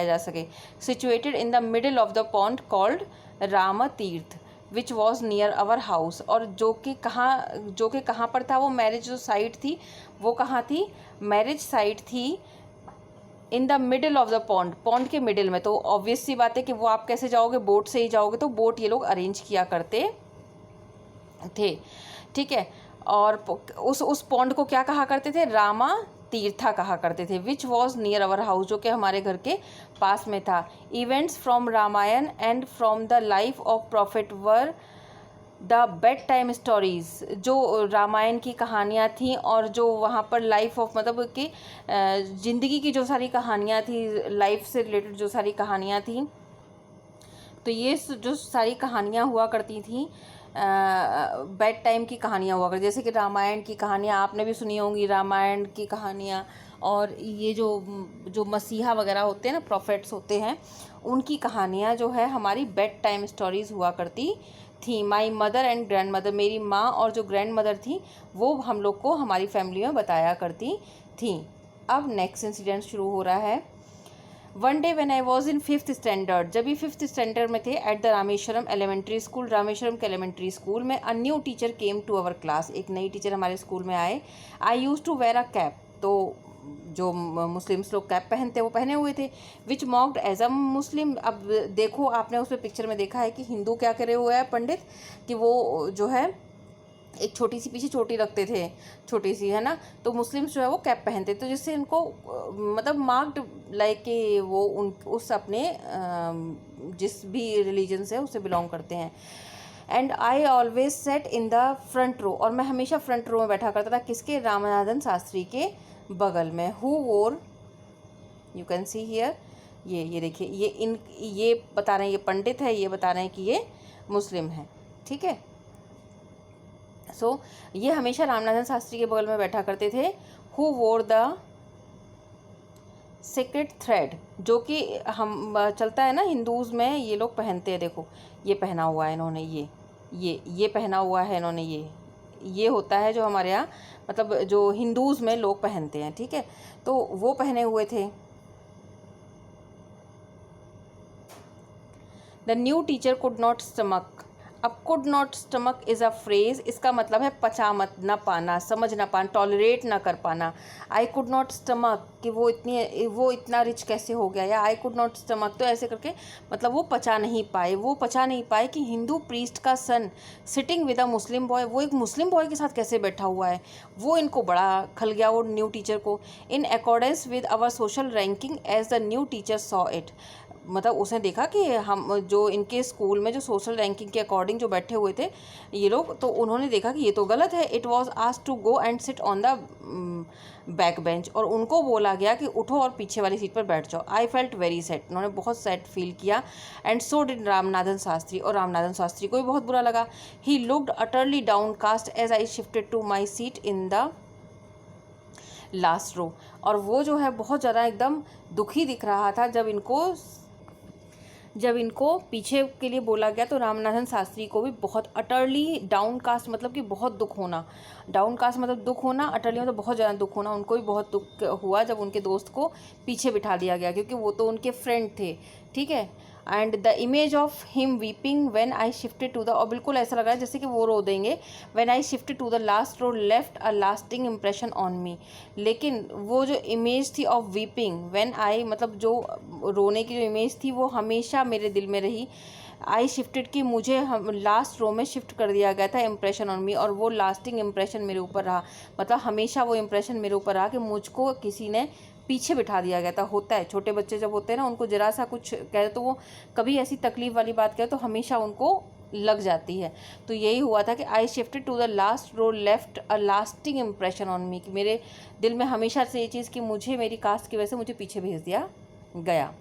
जा सके। Situated in the middle of the pond called Ram Tirtha which was near our house, और जो कि कहाँ पर था वो मैरिज जो साइट थी, वो कहाँ थी, मैरिज साइट थी इन the middle of the pond के मिडिल में। तो ऑब्वियस सी बात है कि वो आप कैसे जाओगे, बोट से ही जाओगे, तो बोट ये लोग अरेंज किया करते थे, ठीक है। और उस पॉन्ड को क्या कहा करते थे, रामा तीर्था कहा करते थे, which was near our house, जो कि हमारे घर के पास में था। Events from Ramayana and from the life of prophet were the bed time stories, जो रामायण की कहानियाँ थीं, और जो वहाँ पर लाइफ ऑफ मतलब कि ज़िंदगी की जो सारी कहानियाँ थी, लाइफ से रिलेटेड जो सारी कहानियाँ थीं, तो ये जो सारी कहानियाँ हुआ करती थीं बेड टाइम की कहानियाँ हुआ करती, जैसे कि रामायण की कहानियाँ आपने भी सुनी होंगी, रामायण की कहानियाँ, और ये जो मसीहा वगैरह होते हैं ना, प्रॉफिट्स होते हैं, उनकी कहानियाँ जो है हमारी बेड टाइम स्टोरीज़ हुआ करती थी। My mother and grand mother, मेरी माँ और जो ग्रैंड मदर थी वो हम लोग को हमारी फैमिली में बताया करती थी। अब नेक्स्ट इंसिडेंट शुरू हो रहा है। One day when I was in 5th standard, जब भी 5th स्टैंडर्ड में थे, at the Rameswaram elementary school, Rameswaram के एलिमेंट्री स्कूल में, a new teacher came to our class, एक नई टीचर हमारे स्कूल में आए। I use to wear a cap, तो जो मुस्लिम्स लोग कैप पहनते वो पहने हुए थे, विच मॉक्ड एज अ मुस्लिम। अब देखो आपने उसमें पिक्चर में देखा है कि हिंदू क्या करे हुए हैं पंडित, कि वो जो है एक छोटी सी पीछे चोटी रखते थे, छोटी सी, है ना, तो मुस्लिम्स जो है वो कैप पहनते, तो जिससे इनको मतलब मार्क्ड लाइक कि वो उस अपने जिस भी रिलीजन से उसे बिलोंग करते हैं। And I always sat in the front row, और मैं हमेशा फ्रंट रो में बैठा करता था, किसके, रामनाथन शास्त्री के बगल में। हु वोर, यू कैन सी हियर, ये देखिए, ये बता रहे हैं ये पंडित है, ये बता रहे हैं कि ये मुस्लिम है, ठीक है। सो ये हमेशा रामनाथन शास्त्री के बगल में बैठा करते थे। हु वोर द सेक्रेट थ्रेड, जो कि हम चलता है ना हिंदूज़ में, ये लोग पहनते हैं। देखो ये पहना हुआ है इन्होंने, ये पहना हुआ है इन्होंने, ये होता है जो हमारे यहाँ मतलब जो हिंदूज़ में लोग पहनते हैं, ठीक है। तो वो पहने हुए थे। The new teacher could not stomach. अब could not stomach is a phrase, इसका मतलब है पचा मत ना पाना, समझ ना पाना, टॉलरेट ना कर पाना। आई कुड नॉट स्टमक कि वो इतना रिच कैसे हो गया, या आई कुड नॉट स्टमक तो ऐसे करके मतलब वो पचा नहीं पाए कि हिंदू प्रीस्ट का son sitting with a Muslim boy, वो एक मुस्लिम बॉय के साथ कैसे बैठा हुआ है। वो इनको बड़ा खल गया वो न्यू टीचर को। In accordance with our social ranking as the new teacher saw it, मतलब उसने देखा कि हम जो इनके स्कूल में जो सोशल रैंकिंग के अकॉर्डिंग जो बैठे हुए थे ये लोग, तो उन्होंने देखा कि ये तो गलत है। It was asked to go and sit on the back bench, और उनको बोला गया कि उठो और पीछे वाली सीट पर बैठ जाओ। आई फेल्ट वेरी सैड, उन्होंने बहुत सैड फील किया। And so did Ramanathan Shastri, और रामनाथन शास्त्री को भी बहुत बुरा लगा। He looked utterly downcast as I shifted to my seat in the last row, और वो जो है बहुत ज़्यादा एकदम दुखी दिख रहा था जब इनको पीछे के लिए बोला गया। तो रामनाथन शास्त्री को भी बहुत अटरली डाउन कास्ट मतलब कि बहुत दुख होना, डाउन कास्ट मतलब दुख होना, अटरली मतलब बहुत ज़्यादा दुख होना, उनको भी बहुत दुख हुआ जब उनके दोस्त को पीछे बिठा दिया गया, क्योंकि वो तो उनके फ्रेंड थे, ठीक है। And the image of him weeping when I shifted to the, और बिल्कुल ऐसा लग रहा है जैसे कि वो रो देंगे। When I shifted to the last row left a lasting impression on me, लेकिन वो जो इमेज थी ऑफ वीपिंग व्हेन आई, मतलब जो रोने की जो इमेज थी वो हमेशा मेरे दिल में रही। आई शिफ्टेड कि मुझे लास्ट रो में शिफ्ट कर दिया गया था इम्प्रेशन ऑन मी, और वो लास्टिंग इम्प्रेशन मेरे ऊपर रहा, मतलब हमेशा वो इम्प्रेशन मेरे ऊपर रहा कि मुझको किसी ने पीछे बिठा दिया गया था। होता है छोटे बच्चे जब होते हैं ना, उनको जरा सा कुछ कहे तो वो कभी ऐसी तकलीफ वाली बात कहे तो हमेशा उनको लग जाती है। तो यही हुआ था कि I shifted to the last row left a lasting impression on me, कि मेरे दिल में हमेशा से ये चीज़ कि मुझे मेरी कास्ट की वजह से मुझे पीछे भेज दिया गया।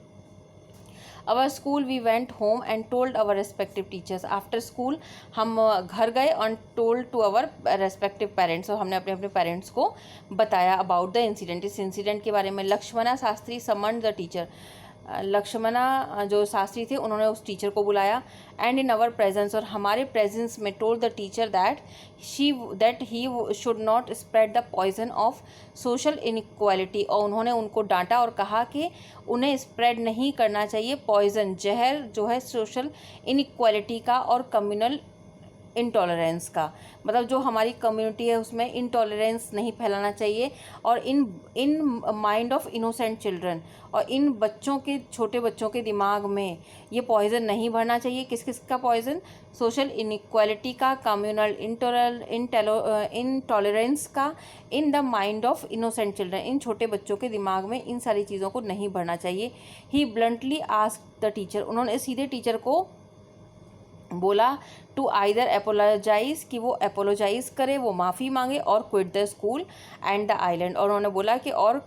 Our school we went home and told our respective teachers. After school हम घर गए और told to our respective parents, और हमने अपने अपने पेरेंट्स को बताया अबाउट द इंसिडेंट, इस इंसिडेंट के बारे में। Lakshmana Shastri summoned the teacher, Lakshmana जो शास्त्री थे उन्होंने उस टीचर को बुलाया। एंड इन अवर प्रेजेंस, और हमारे प्रेजेंस में, told the teacher that he should not spread the poison of social inequality, और उन्होंने उनको डांटा और कहा कि उन्हें स्प्रेड नहीं करना चाहिए पॉइजन, जहर जो है सोशल इनइक्वालिटी का और कम्युनल इंटॉलरेंस का, मतलब जो हमारी कम्युनिटी है उसमें इंटॉलरेंस नहीं फैलाना चाहिए। और in mind of innocent children, और इन बच्चों के, छोटे बच्चों के दिमाग में ये पॉइजन नहीं भरना चाहिए। किस किस का पॉइजन? सोशल इनइक्वालिटी का, कम्युनल इंटॉलरेंस का, in the mind of innocent children, इन छोटे बच्चों के दिमाग में इन सारी चीज़ों को नहीं भरना चाहिए। ही ब्लंटली आस्क्ड द टीचर, उन्होंने सीधे टीचर को बोला टू आइदर अपोलोजाइज, कि वो अपोलोजाइज़ करे, वो माफ़ी मांगे, और quit the school and the island, और उन्होंने बोला कि और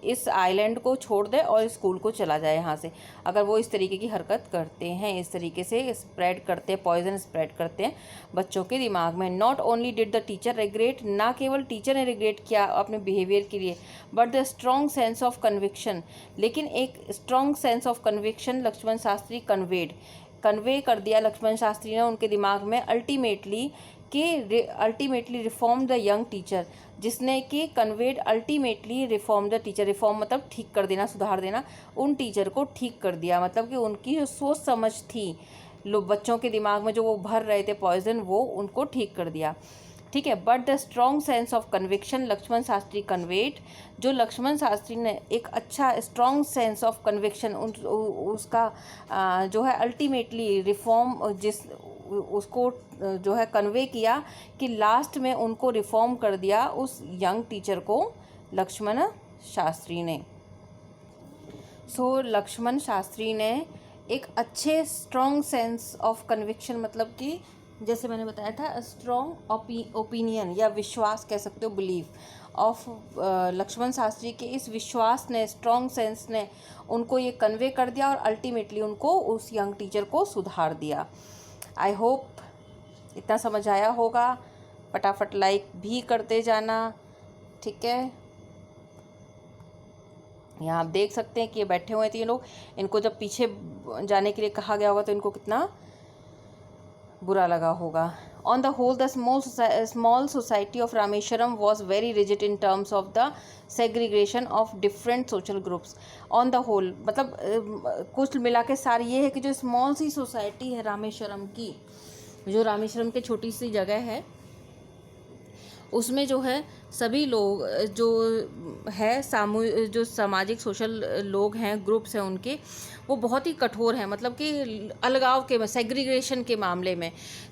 इस आइलैंड को छोड़ दे और स्कूल को चला जाए यहाँ से, अगर वो इस तरीके की हरकत करते हैं, इस तरीके से स्प्रेड करते हैं, पॉइजन स्प्रेड करते हैं बच्चों के दिमाग में। Not only did the teacher regret, ना केवल टीचर ने रिग्रेट किया अपने बिहेवियर के लिए, but the strong sense of conviction, लेकिन एक strong sense of conviction Lakshman Shastri convey कर दिया लक्ष्मण शास्त्री ने उनके दिमाग में, ultimately reform the young teacher, जिसने कि conveyed ultimately reform the teacher, reform मतलब ठीक कर देना, सुधार देना, उन टीचर को ठीक कर दिया, मतलब कि उनकी जो सोच समझ थी बच्चों के दिमाग में जो वो भर रहे थे पॉइजन, वो उनको ठीक कर दिया, ठीक है। But the strong sense of conviction Lakshman Shastri conveyed, जो लक्ष्मण शास्त्री ने एक अच्छा स्ट्रॉन्ग सेंस ऑफ कन्विक्शन उसका जो है अल्टीमेटली रिफॉर्म उसको जो है कन्वे किया, कि लास्ट में उनको रिफॉर्म कर दिया उस यंग टीचर को लक्ष्मण शास्त्री ने। सो लक्ष्मण शास्त्री ने एक अच्छे स्ट्रॉन्ग सेंस ऑफ कन्विक्शन, मतलब कि जैसे मैंने बताया था स्ट्रॉन्ग ओपिनियन या विश्वास कह सकते हो, बिलीफ ऑफ लक्ष्मण शास्त्री के इस विश्वास ने, स्ट्रॉन्ग सेंस ने उनको ये कन्वे कर दिया और अल्टीमेटली उनको उस यंग टीचर को सुधार दिया। आई होप इतना समझ आया होगा। फटाफट लाइक भी करते जाना, ठीक है। यहाँ आप देख सकते हैं कि ये बैठे हुए थे ये लोग, इनको जब पीछे जाने के लिए कहा गया होगा तो इनको कितना बुरा लगा होगा। On the whole, the small society of Rameshwaram was very rigid in terms of the segregation of different social groups. On the whole मतलब कुछ मिला के सार ये है कि जो स्मॉल सी सोसाइटी है रामेश्वरम की, जो रामेश्वरम की छोटी सी जगह है, उसमें जो है सभी लोग जो है जो सामाजिक सोशल लोग हैं, ग्रुप्स हैं उनके, वो बहुत ही कठोर हैं, मतलब कि अलगाव के सेग्रीगेशन के मामले में,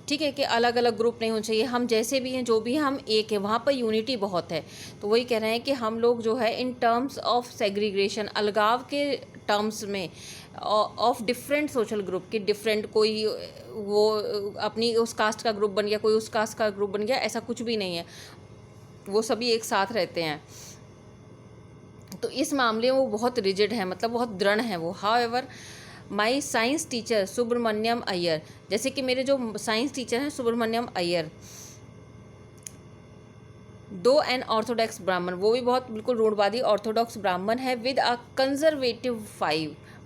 ठीक है, कि अलग अलग ग्रुप नहीं होने चाहिए, हम जैसे भी हैं जो भी हैं हम एक है, वहाँ पर यूनिटी बहुत है। तो वही कह रहे हैं कि हम लोग जो है इन टर्म्स ऑफ सेग्रीगेशन, अलगाव के टर्म्स में ऑफ डिफरेंट सोशल ग्रुप की, डिफरेंट कोई वो अपनी उस कास्ट का ग्रुप बन गया, कोई उस कास्ट का ग्रुप बन गया, ऐसा कुछ भी नहीं है, वो सभी एक साथ रहते हैं। तो इस मामले में वो बहुत रिजिड है, मतलब बहुत दृढ़ है वो। However my science teacher Subramaniam Iyer, जैसे कि मेरे जो साइंस टीचर हैं सुब्रमण्यम अय्यर, दो एन ऑर्थोडॉक्स ब्राह्मण, वो भी बहुत बिल्कुल रूढ़वादी ऑर्थोडॉक्स ब्राह्मण है, विद अ कंजर्वेटिव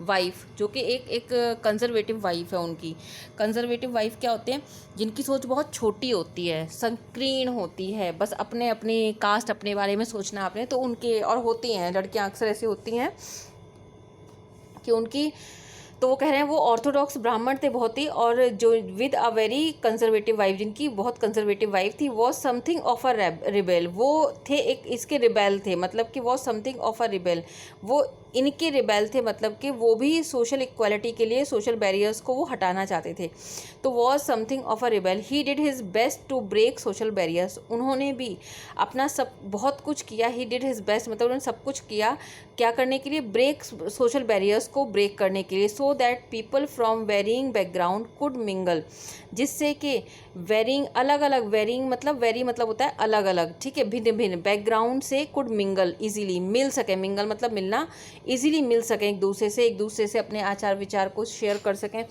वाइफ, जो कि एक कंजर्वेटिव वाइफ है उनकी। कंजर्वेटिव वाइफ क्या होते हैं? जिनकी सोच बहुत छोटी होती है, संकीर्ण होती है, बस अपने अपनी कास्ट, अपने बारे में सोचना आपने, तो उनके और होती हैं लड़कियां अक्सर ऐसी होती हैं कि उनकी, तो वो कह रहे हैं वो ऑर्थोडॉक्स ब्राह्मण थे बहुत ही, और जो with a very conservative wife, जिनकी बहुत कंजर्वेटिव वाइफ थी, was something of a rebel, वो थे एक इसके रिबेल थे, मतलब कि was something of a rebel, वो इनके रिबेल थे, मतलब कि वो भी सोशल इक्वालिटी के लिए सोशल बैरियर्स को वो हटाना चाहते थे। तो was something of a rebel, he did his best to break social barriers, उन्होंने भी अपना सब बहुत कुछ किया, ही डिड हिज बेस्ट मतलब उन्होंने सब कुछ किया, क्या करने के लिए? ब्रेक सोशल बैरियर्स को ब्रेक करने के लिए, so that people from varying background could mingle, जिससे कि वेरिंग अलग अलग, वेरिंग मतलब वेरी मतलब होता है अलग अलग, ठीक है, भिन्न भिन्न बैकग्राउंड से, कुड मिंगल इजीली, मिल सके, मिंगल मतलब मिलना, इजीली मिल सकें एक दूसरे से अपने आचार विचार को शेयर कर सकें।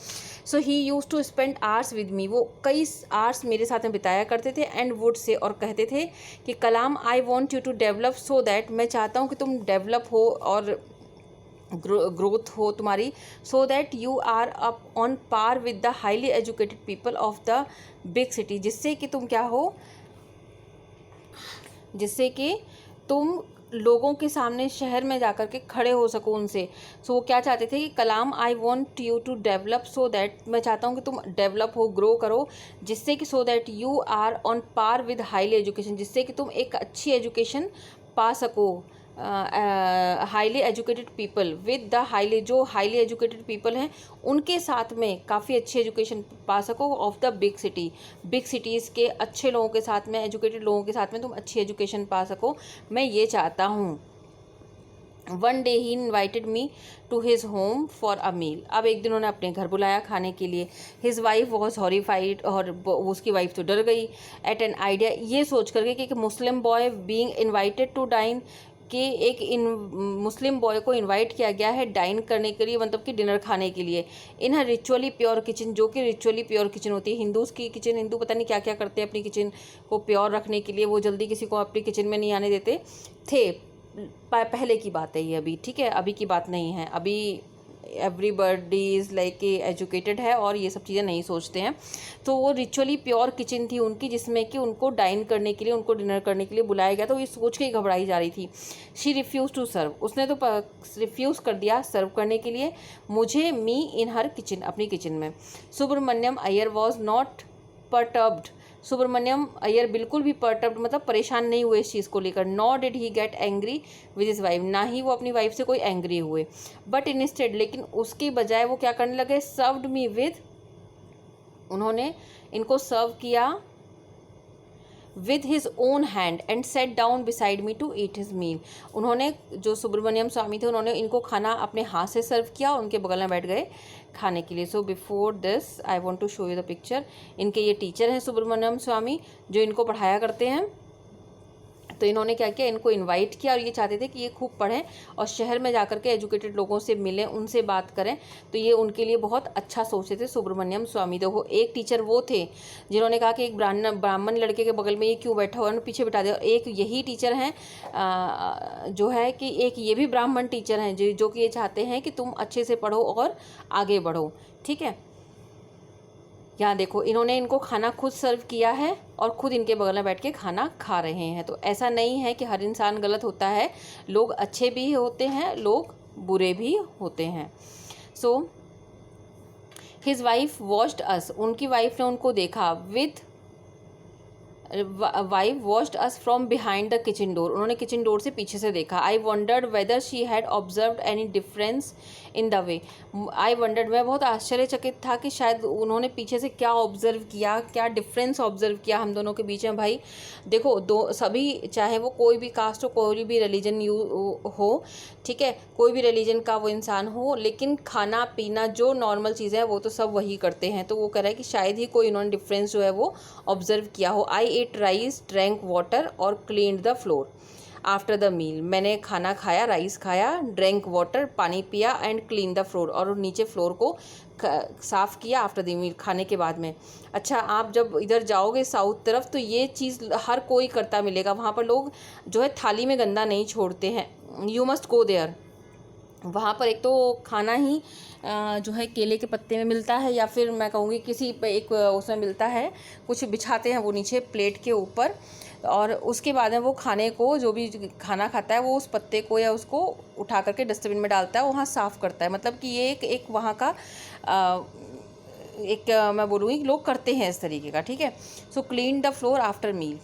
So he use to spend hours with me, वो कई आवर्स मेरे साथ में बिताया करते थे, एंड वुड से, और कहते थे कि Kalam I want you to develop so that, मैं चाहता हूँ कि तुम डेवलप हो और ग्रोथ हो तुम्हारी, so that you are up on par with the highly educated people of the big city, जिससे कि तुम क्या हो, जिससे कि तुम लोगों के सामने शहर में जाकर के खड़े हो सको उनसे। सो वो क्या चाहते थे कि Kalam I want you to develop so that, मैं चाहता हूँ कि तुम डेवलप हो, ग्रो करो, जिससे कि so that you are on par with highly education, जिससे कि तुम एक अच्छी एजुकेशन पा सको, highly educated people with the highly, जो हाईली एजुकेटेड पीपल हैं उनके साथ में काफ़ी अच्छी एजुकेशन पा सको, of the big city, big cities के अच्छे लोगों के साथ में, एजुकेटेड लोगों के साथ में तुम अच्छी एजुकेशन पा सको, मैं ये चाहता हूँ। One day he invited me to his home for a meal, अब एक दिन उन्होंने अपने घर बुलाया खाने के लिए। हिज वाइफ वॉज हॉरीफाइड, और उसकी वाइफ तो डर गई, एट एन आइडिया, ये सोच करके कि एक Muslim boy being invited to dine, कि एक मुस्लिम बॉय को इनवाइट किया गया है डाइन करने के लिए, मतलब कि डिनर खाने के लिए, इन हर रिचुअली प्योर किचन, जो कि रिचुअली प्योर किचन होती है हिंदूज़ की किचन। हिंदू पता नहीं क्या क्या करते हैं अपनी किचन को प्योर रखने के लिए, वो जल्दी किसी को अपनी किचन में नहीं आने देते थे, पहले की बात है ये, अभी ठीक है, अभी की बात नहीं है, अभी एवरीबडी इज़ लाइक एजुकेटेड है और ये सब चीज़ें नहीं सोचते हैं। तो वो रिचुअली प्योर किचन थी उनकी, जिसमें कि उनको डाइन करने के लिए, उनको डिनर करने के लिए बुलाया गया, तो ये सोच के घबराई जा रही थी। शी रिफ्यूज़ टू सर्व, उसने तो रिफ्यूज़ कर दिया सर्व करने के लिए मुझे, मी इन हर किचन, अपनी किचन में। Subramaniam Iyer was not perturbed, Subramaniam Iyer बिल्कुल भी परटर्ब्ड मतलब परेशान नहीं हुए इस चीज़ को लेकर। Not did he get angry with his wife, ना ही वो अपनी वाइफ से कोई एंग्री हुए, बट इंस्टेड, लेकिन उसके बजाय वो क्या करने लगे, सर्व्ड मी विद, उन्होंने इनको सर्व किया with his own hand and sat down beside me to eat his meal, उन्होंने, जो सुब्रमण्यम स्वामी थे, उन्होंने इनको खाना अपने हाथ से सर्व किया, उनके बगल में बैठ गए खाने के लिए। So before this I want to show you the picture, इनके ये टीचर हैं सुब्रमण्यम स्वामी जो इनको पढ़ाया करते हैं। तो इन्होंने क्या किया, इनको इनवाइट किया और ये चाहते थे कि ये खूब पढ़ें और शहर में जाकर के एजुकेटेड लोगों से मिलें, उनसे बात करें। तो ये उनके लिए बहुत अच्छा सोचते थे सुब्रमण्यम स्वामी। देखो एक टीचर वो थे जिन्होंने कहा कि एक ब्राह्मण लड़के के बगल में ये क्यों बैठा हुआ है, पीछे बिठा दिया। एक यही टीचर हैं जो है कि एक ये भी ब्राह्मण टीचर हैं जो कि ये चाहते हैं कि तुम अच्छे से पढ़ो और आगे बढ़ो। ठीक है, यहाँ देखो इन्होंने इनको खाना खुद सर्व किया है और खुद इनके बगल में बैठ के खाना खा रहे हैं। तो ऐसा नहीं है कि हर इंसान गलत होता है, लोग अच्छे भी होते हैं, लोग बुरे भी होते हैं। सो हिज वाइफ वॉश्ड अस, उनकी वाइफ ने उनको देखा, with wife washed us from behind the kitchen door, उन्होंने किचन डोर से पीछे से देखा। आई wandered whether she had observed any difference in the way, I wandered, मैं बहुत आश्चर्यचकित था कि शायद उन्होंने पीछे से क्या ऑब्जर्व किया, क्या डिफरेंस ऑब्जर्व किया हम दोनों के बीच में। भाई देखो दो सभी, चाहे वो कोई भी कास्ट हो, कोई भी रिलीजन हो, ठीक है, कोई भी रिलीजन का वो इंसान हो, लेकिन खाना पीना जो नॉर्मल चीज़ें हैं वो तो सब वही करते हैं। तो वो कह रहा है कि शायद ही कोई उन्होंने डिफरेंस जो है वो ऑब्जर्व किया हो। I ate rice, drank water और cleaned the floor after the meal, मैंने खाना खाया, राइस खाया, ड्रैंक वाटर पानी पिया, एंड क्लीन द फ्लोर और नीचे फ्लोर को साफ़ किया आफ्टर द मील, खाने के बाद में। अच्छा, आप जब इधर जाओगे साउथ तरफ तो ये चीज़ हर कोई करता मिलेगा, वहाँ पर लोग जो है थाली में गंदा नहीं छोड़ते हैं। यू मस्ट गो देयर, वहाँ पर एक तो खाना ही जो है केले के पत्ते में मिलता है, या फिर मैं कहूँगी किसी एक उसमें मिलता है, कुछ बिछाते हैं वो नीचे प्लेट के ऊपर, और उसके बाद में वो खाने को, जो भी खाना खाता है वो उस पत्ते को या उसको उठा करके डस्टबिन में डालता है, वहाँ साफ़ करता है। मतलब कि ये एक वहाँ का मैं बोलूँगी लोग करते हैं इस तरीके का। ठीक है, so clean the floor after meal.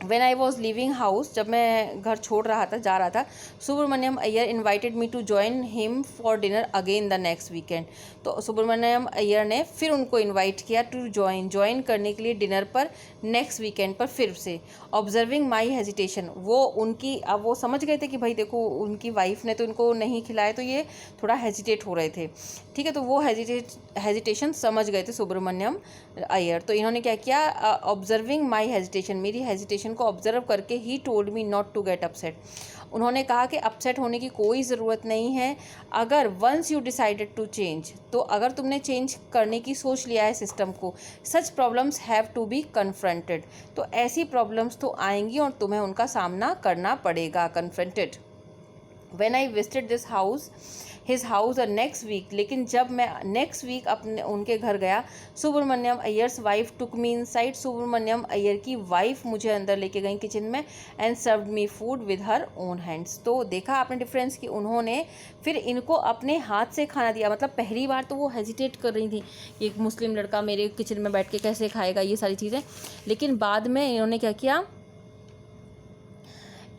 When I was leaving house, जब मैं घर छोड़ रहा था, जा रहा था, Subramaniam Iyer invited me to join him for dinner again the next weekend. तो सुब्रमण्यम अय्यर ने फिर उनको इन्वाइट किया टू ज्वाइन करने के लिए डिनर पर नेक्स्ट वीकेंड पर फिर से। ऑब्जर्विंग माई हेजिटेशन, वो उनकी, अब वो समझ गए थे कि भाई देखो उनकी वाइफ ने तो इनको नहीं खिलाया, तो ये थोड़ा हेजिटेट हो रहे थे। ठीक है, तो वो हेजिटेशन समझ गए थे सुब्रमण्यम अय्यर। तो इन्होंने क्या किया, ऑब्जर्विंग माई हेजिटेशन, मेरी हेजिटेशन को ऑब्जर्व करके he told me not to get upset, उन्होंने कहा कि अपसेट होने की कोई ज़रूरत नहीं है। अगर once you decided to change, तो अगर तुमने चेंज करने की सोच लिया है सिस्टम को, such problems have to be confronted, तो ऐसी प्रॉब्लम्स तो आएंगी और तुम्हें उनका सामना करना पड़ेगा, confronted. When I visited this house, his house और नेक्स्ट वीक, लेकिन जब मैं नेक्स्ट वीक अपने उनके घर गया, सुब्रमण्यम अय्यर्स वाइफ टुक मी इनसाइड, सुब्रमण्यम अय्यर की वाइफ मुझे अंदर लेके गई किचन में, and served me food with her own hands. तो देखा आपने डिफरेंस कि उन्होंने फिर इनको अपने हाथ से खाना दिया। मतलब पहली बार तो वो हेजिटेट कर रही थी कि एक मुस्लिम लड़का मेरे किचन में बैठ के कैसे खाएगा, ये सारी चीज़ें, लेकिन बाद में इन्होंने क्या किया,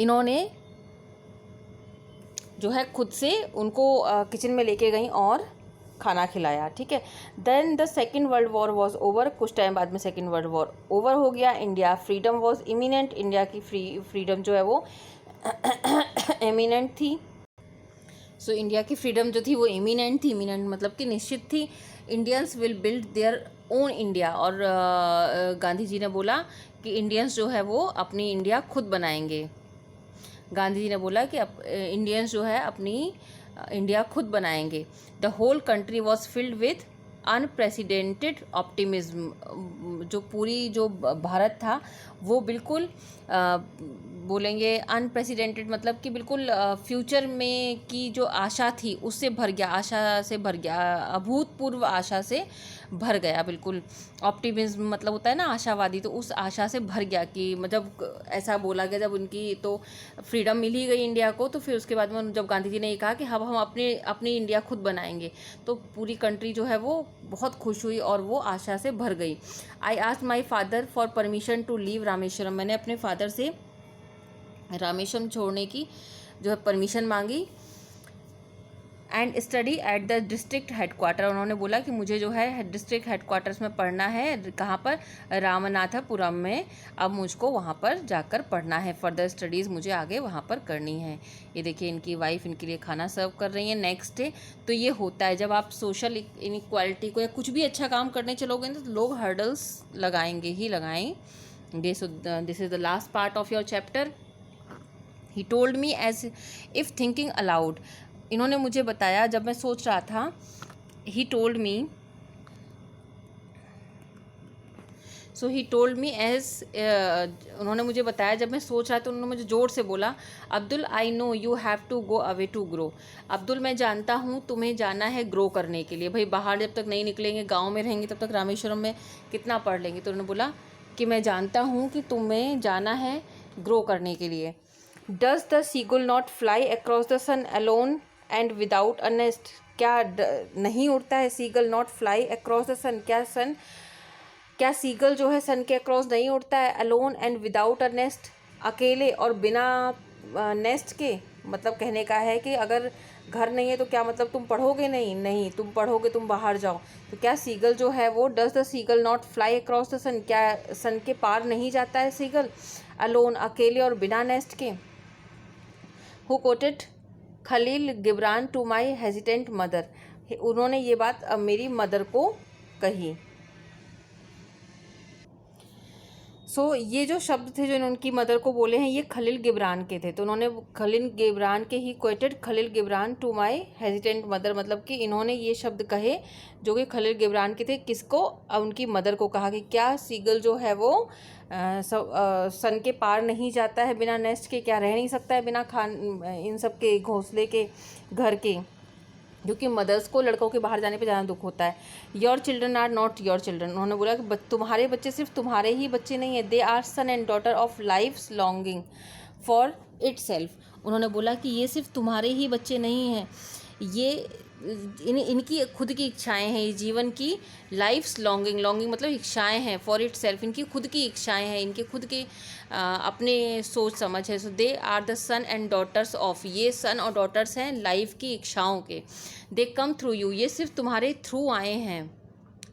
इन्होंने जो है खुद से उनको किचन में लेके गई और खाना खिलाया। ठीक है, then the second world war was over, कुछ टाइम बाद में सेकेंड वर्ल्ड वॉर ओवर हो गया। India freedom was imminent, India की फ्रीडम जो है वो इमिनेंट थी। सो इंडिया की फ्रीडम जो थी वो इमिनेंट थी, इमिनेंट मतलब कि निश्चित थी। Indians will build their own India, और गांधी जी ने बोला कि इंडियंस जो है वो अपनी इंडिया खुद बनाएंगे। गांधी जी ने बोला कि इंडियंस जो है अपनी इंडिया खुद बनाएंगे। The whole country was filled with unprecedented optimism, जो पूरी जो भारत था वो बिल्कुल बोलेंगे अनप्रेसिडेंटेड, मतलब कि बिल्कुल फ्यूचर में की जो आशा थी उससे भर गया, आशा से भर गया, अभूतपूर्व आशा से भर गया। बिल्कुल ऑप्टिमिज्म मतलब होता है ना आशावादी, तो उस आशा से भर गया कि मतलब ऐसा बोला गया जब उनकी तो फ्रीडम मिल ही गई इंडिया को, तो फिर उसके बाद में जब गांधी जी ने ये कहा कि अब हम अपनी इंडिया खुद बनाएंगे, तो पूरी कंट्री जो है वो बहुत खुश हुई और वो आशा से भर गई। I asked my father for permission to leave Rameswaram, मैंने अपने फादर से रामेश्वरम छोड़ने की जो है परमिशन मांगी। And study at the district headquarter, उन्होंने बोला कि मुझे जो है डिस्ट्रिक्ट हेडक्वार्टर्स में पढ़ना है, कहाँ पर, रामनाथपुरम में, अब मुझको वहाँ पर जाकर पढ़ना है, फर्दर स्टडीज़ मुझे आगे वहाँ पर करनी है। ये देखिए इनकी वाइफ इनके लिए खाना सर्व कर रही है नेक्स्ट डे। तो ये होता है जब आप सोशल इनइक्वालिटी को या कुछ भी अच्छा काम करने चलोगे तो लोग हर्डल्स लगाएंगे ही लगाएंगे। Okay, so this is the last part of your chapter. He told me as if thinking aloud. इन्होंने मुझे बताया जब मैं सोच रहा था. He told me. So he told me as, उन्होंने मुझे बताया जब मैं सोच रहा था. उन्होंने मुझे ज़ोर से बोला, Abdul I know you have to go away to grow. Abdul मैं जानता हूँ तुम्हें जाना है ग्रो करने के लिए. भाई बाहर जब तक नहीं निकलेंगे, गांव में रहेंगे, तब तक रामेश्वरम में कितना पढ़ लेंगे. तो उन्होंने बोला कि मैं जानता हूँ कि तुम्हें जाना है ग्रो करने के लिए. Does the seagull not fly across the sun alone and without a nest. क्या नहीं उड़ता है seagull not fly across the sun. क्या सीगल जो है सन के अक्रॉस नहीं उड़ता है. Alone and without a nest, अकेले और बिना नेस्ट के. मतलब कहने का है कि अगर घर नहीं है तो क्या मतलब तुम पढ़ोगे नहीं तुम पढ़ोगे, तुम बाहर जाओ. तो क्या सीगल जो है वो, does the seagull not fly across the sun, क्या सन के पार नहीं जाता है सीगल. अलोन अकेले और बिना नेस्ट के. Who quoted Khalil Gibran to my hesitant mother. उन्होंने ये बात मेरी मदर को कही. सो ये जो शब्द थे जो उनकी मदर को बोले हैं, ये खलील गिब्रान के थे. तो उन्होंने खलील गिब्रान के ही quoted Khalil Gibran to my hesitant mother. मतलब कि इन्होंने ये शब्द कहे जो कि खलील गिब्रान के थे. किसको? उनकी मदर को कहा कि क्या सीगल जो है वो सन के पार नहीं जाता है बिना नेस्ट के. क्या रह नहीं सकता है बिना इन सब के घोंसले के, घर के. क्योंकि मदर्स को लड़कों के बाहर जाने पे ज़्यादा दुख होता है. Your children are not your children. उन्होंने बोला कि तुम्हारे बच्चे सिर्फ तुम्हारे ही बच्चे नहीं है. They are son and daughter of life's longing for itself. उन्होंने बोला कि ये सिर्फ तुम्हारे ही बच्चे नहीं हैं, ये इनकी खुद की इच्छाएं हैं. ये जीवन की लाइफ्स लॉन्गिंग मतलब इच्छाएं हैं. फॉर इट सेल्फ, इनकी खुद की इच्छाएं हैं, इनके खुद के अपने सोच समझ है. So they are the son and daughters of. ये सन और डॉटर्स हैं लाइफ की इच्छाओं के. They come through you. ये सिर्फ तुम्हारे थ्रू आए हैं,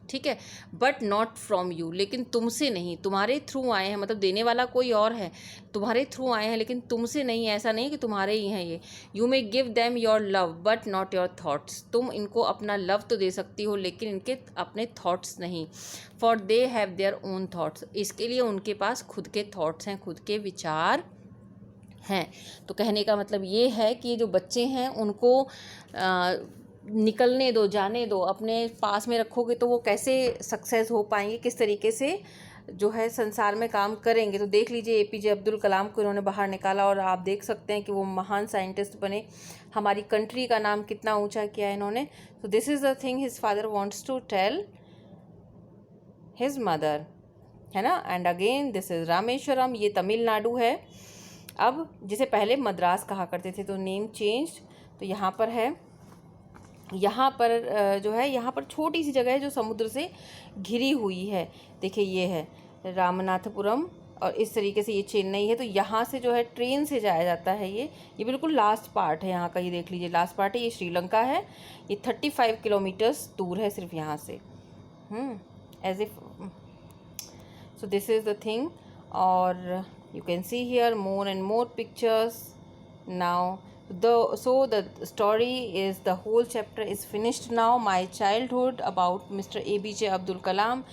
ठीक है. But not from you. लेकिन तुमसे नहीं, तुम्हारे थ्रू आए हैं. मतलब देने वाला कोई और है, तुम्हारे थ्रू आए हैं लेकिन तुमसे नहीं. ऐसा नहीं कि तुम्हारे ही हैं ये. You may give them your love but not your thoughts. तुम इनको अपना लव तो दे सकती हो लेकिन इनके अपने थाट्स नहीं. For they have their own thoughts. इसके लिए उनके पास खुद के थाट्स हैं, खुद के विचार हैं. तो कहने का मतलब ये है कि जो बच्चे हैं उनको निकलने दो, जाने दो. अपने पास में रखोगे तो वो कैसे सक्सेस हो पाएंगे, किस तरीके से जो है संसार में काम करेंगे. तो देख लीजिए APJ अब्दुल कलाम को इन्होंने बाहर निकाला और आप देख सकते हैं कि वो महान साइंटिस्ट बने. हमारी कंट्री का नाम कितना ऊंचा किया इन्होंने. तो this is the thing his father wants to tell his mother, है ना. And again this is Rameswaram. ये तमिलनाडु है. अब जिसे पहले मद्रास कहा करते थे तो नेम चेंज. तो यहाँ पर है, यहाँ पर जो है, यहाँ पर छोटी सी जगह है जो समुद्र से घिरी हुई है. देखिए ये है रामनाथपुरम और इस तरीके से ये चेन्नई है. तो यहाँ से जो है ट्रेन से जाया जाता है. ये बिल्कुल लास्ट पार्ट है यहाँ का. ये देख लीजिए लास्ट पार्ट है. ये श्रीलंका है. ये 35 किलोमीटर्स दूर है सिर्फ यहाँ से. As if. So this is the thing. और you can see here more and more pictures now. So the story is, the whole chapter is finished now. My childhood about Mr. APJ Abdul Kalam.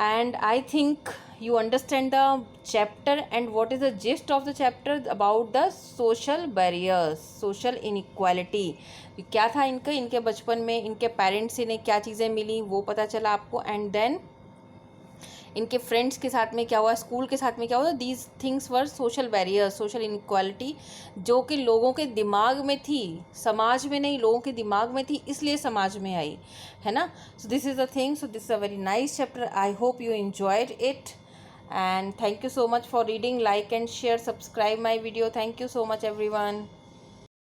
And I think you understand the chapter and what is the gist of the chapter about the social barriers, social inequality. क्या था इनके बचपन में, इनके parents से इन्हें क्या चीज़ें मिली वो पता चला आपको. एंड देन इनके फ्रेंड्स के साथ में क्या हुआ, स्कूल के साथ में क्या हुआ. These things were social barriers, social inequality जो कि लोगों के दिमाग में थी, समाज में नहीं, लोगों के दिमाग में थी, इसलिए समाज में आई, है ना. सो this is the thing. So this is a very nice chapter. I hope you enjoyed it and thank you so much for reading. Like and share, subscribe my video. Thank you so much everyone.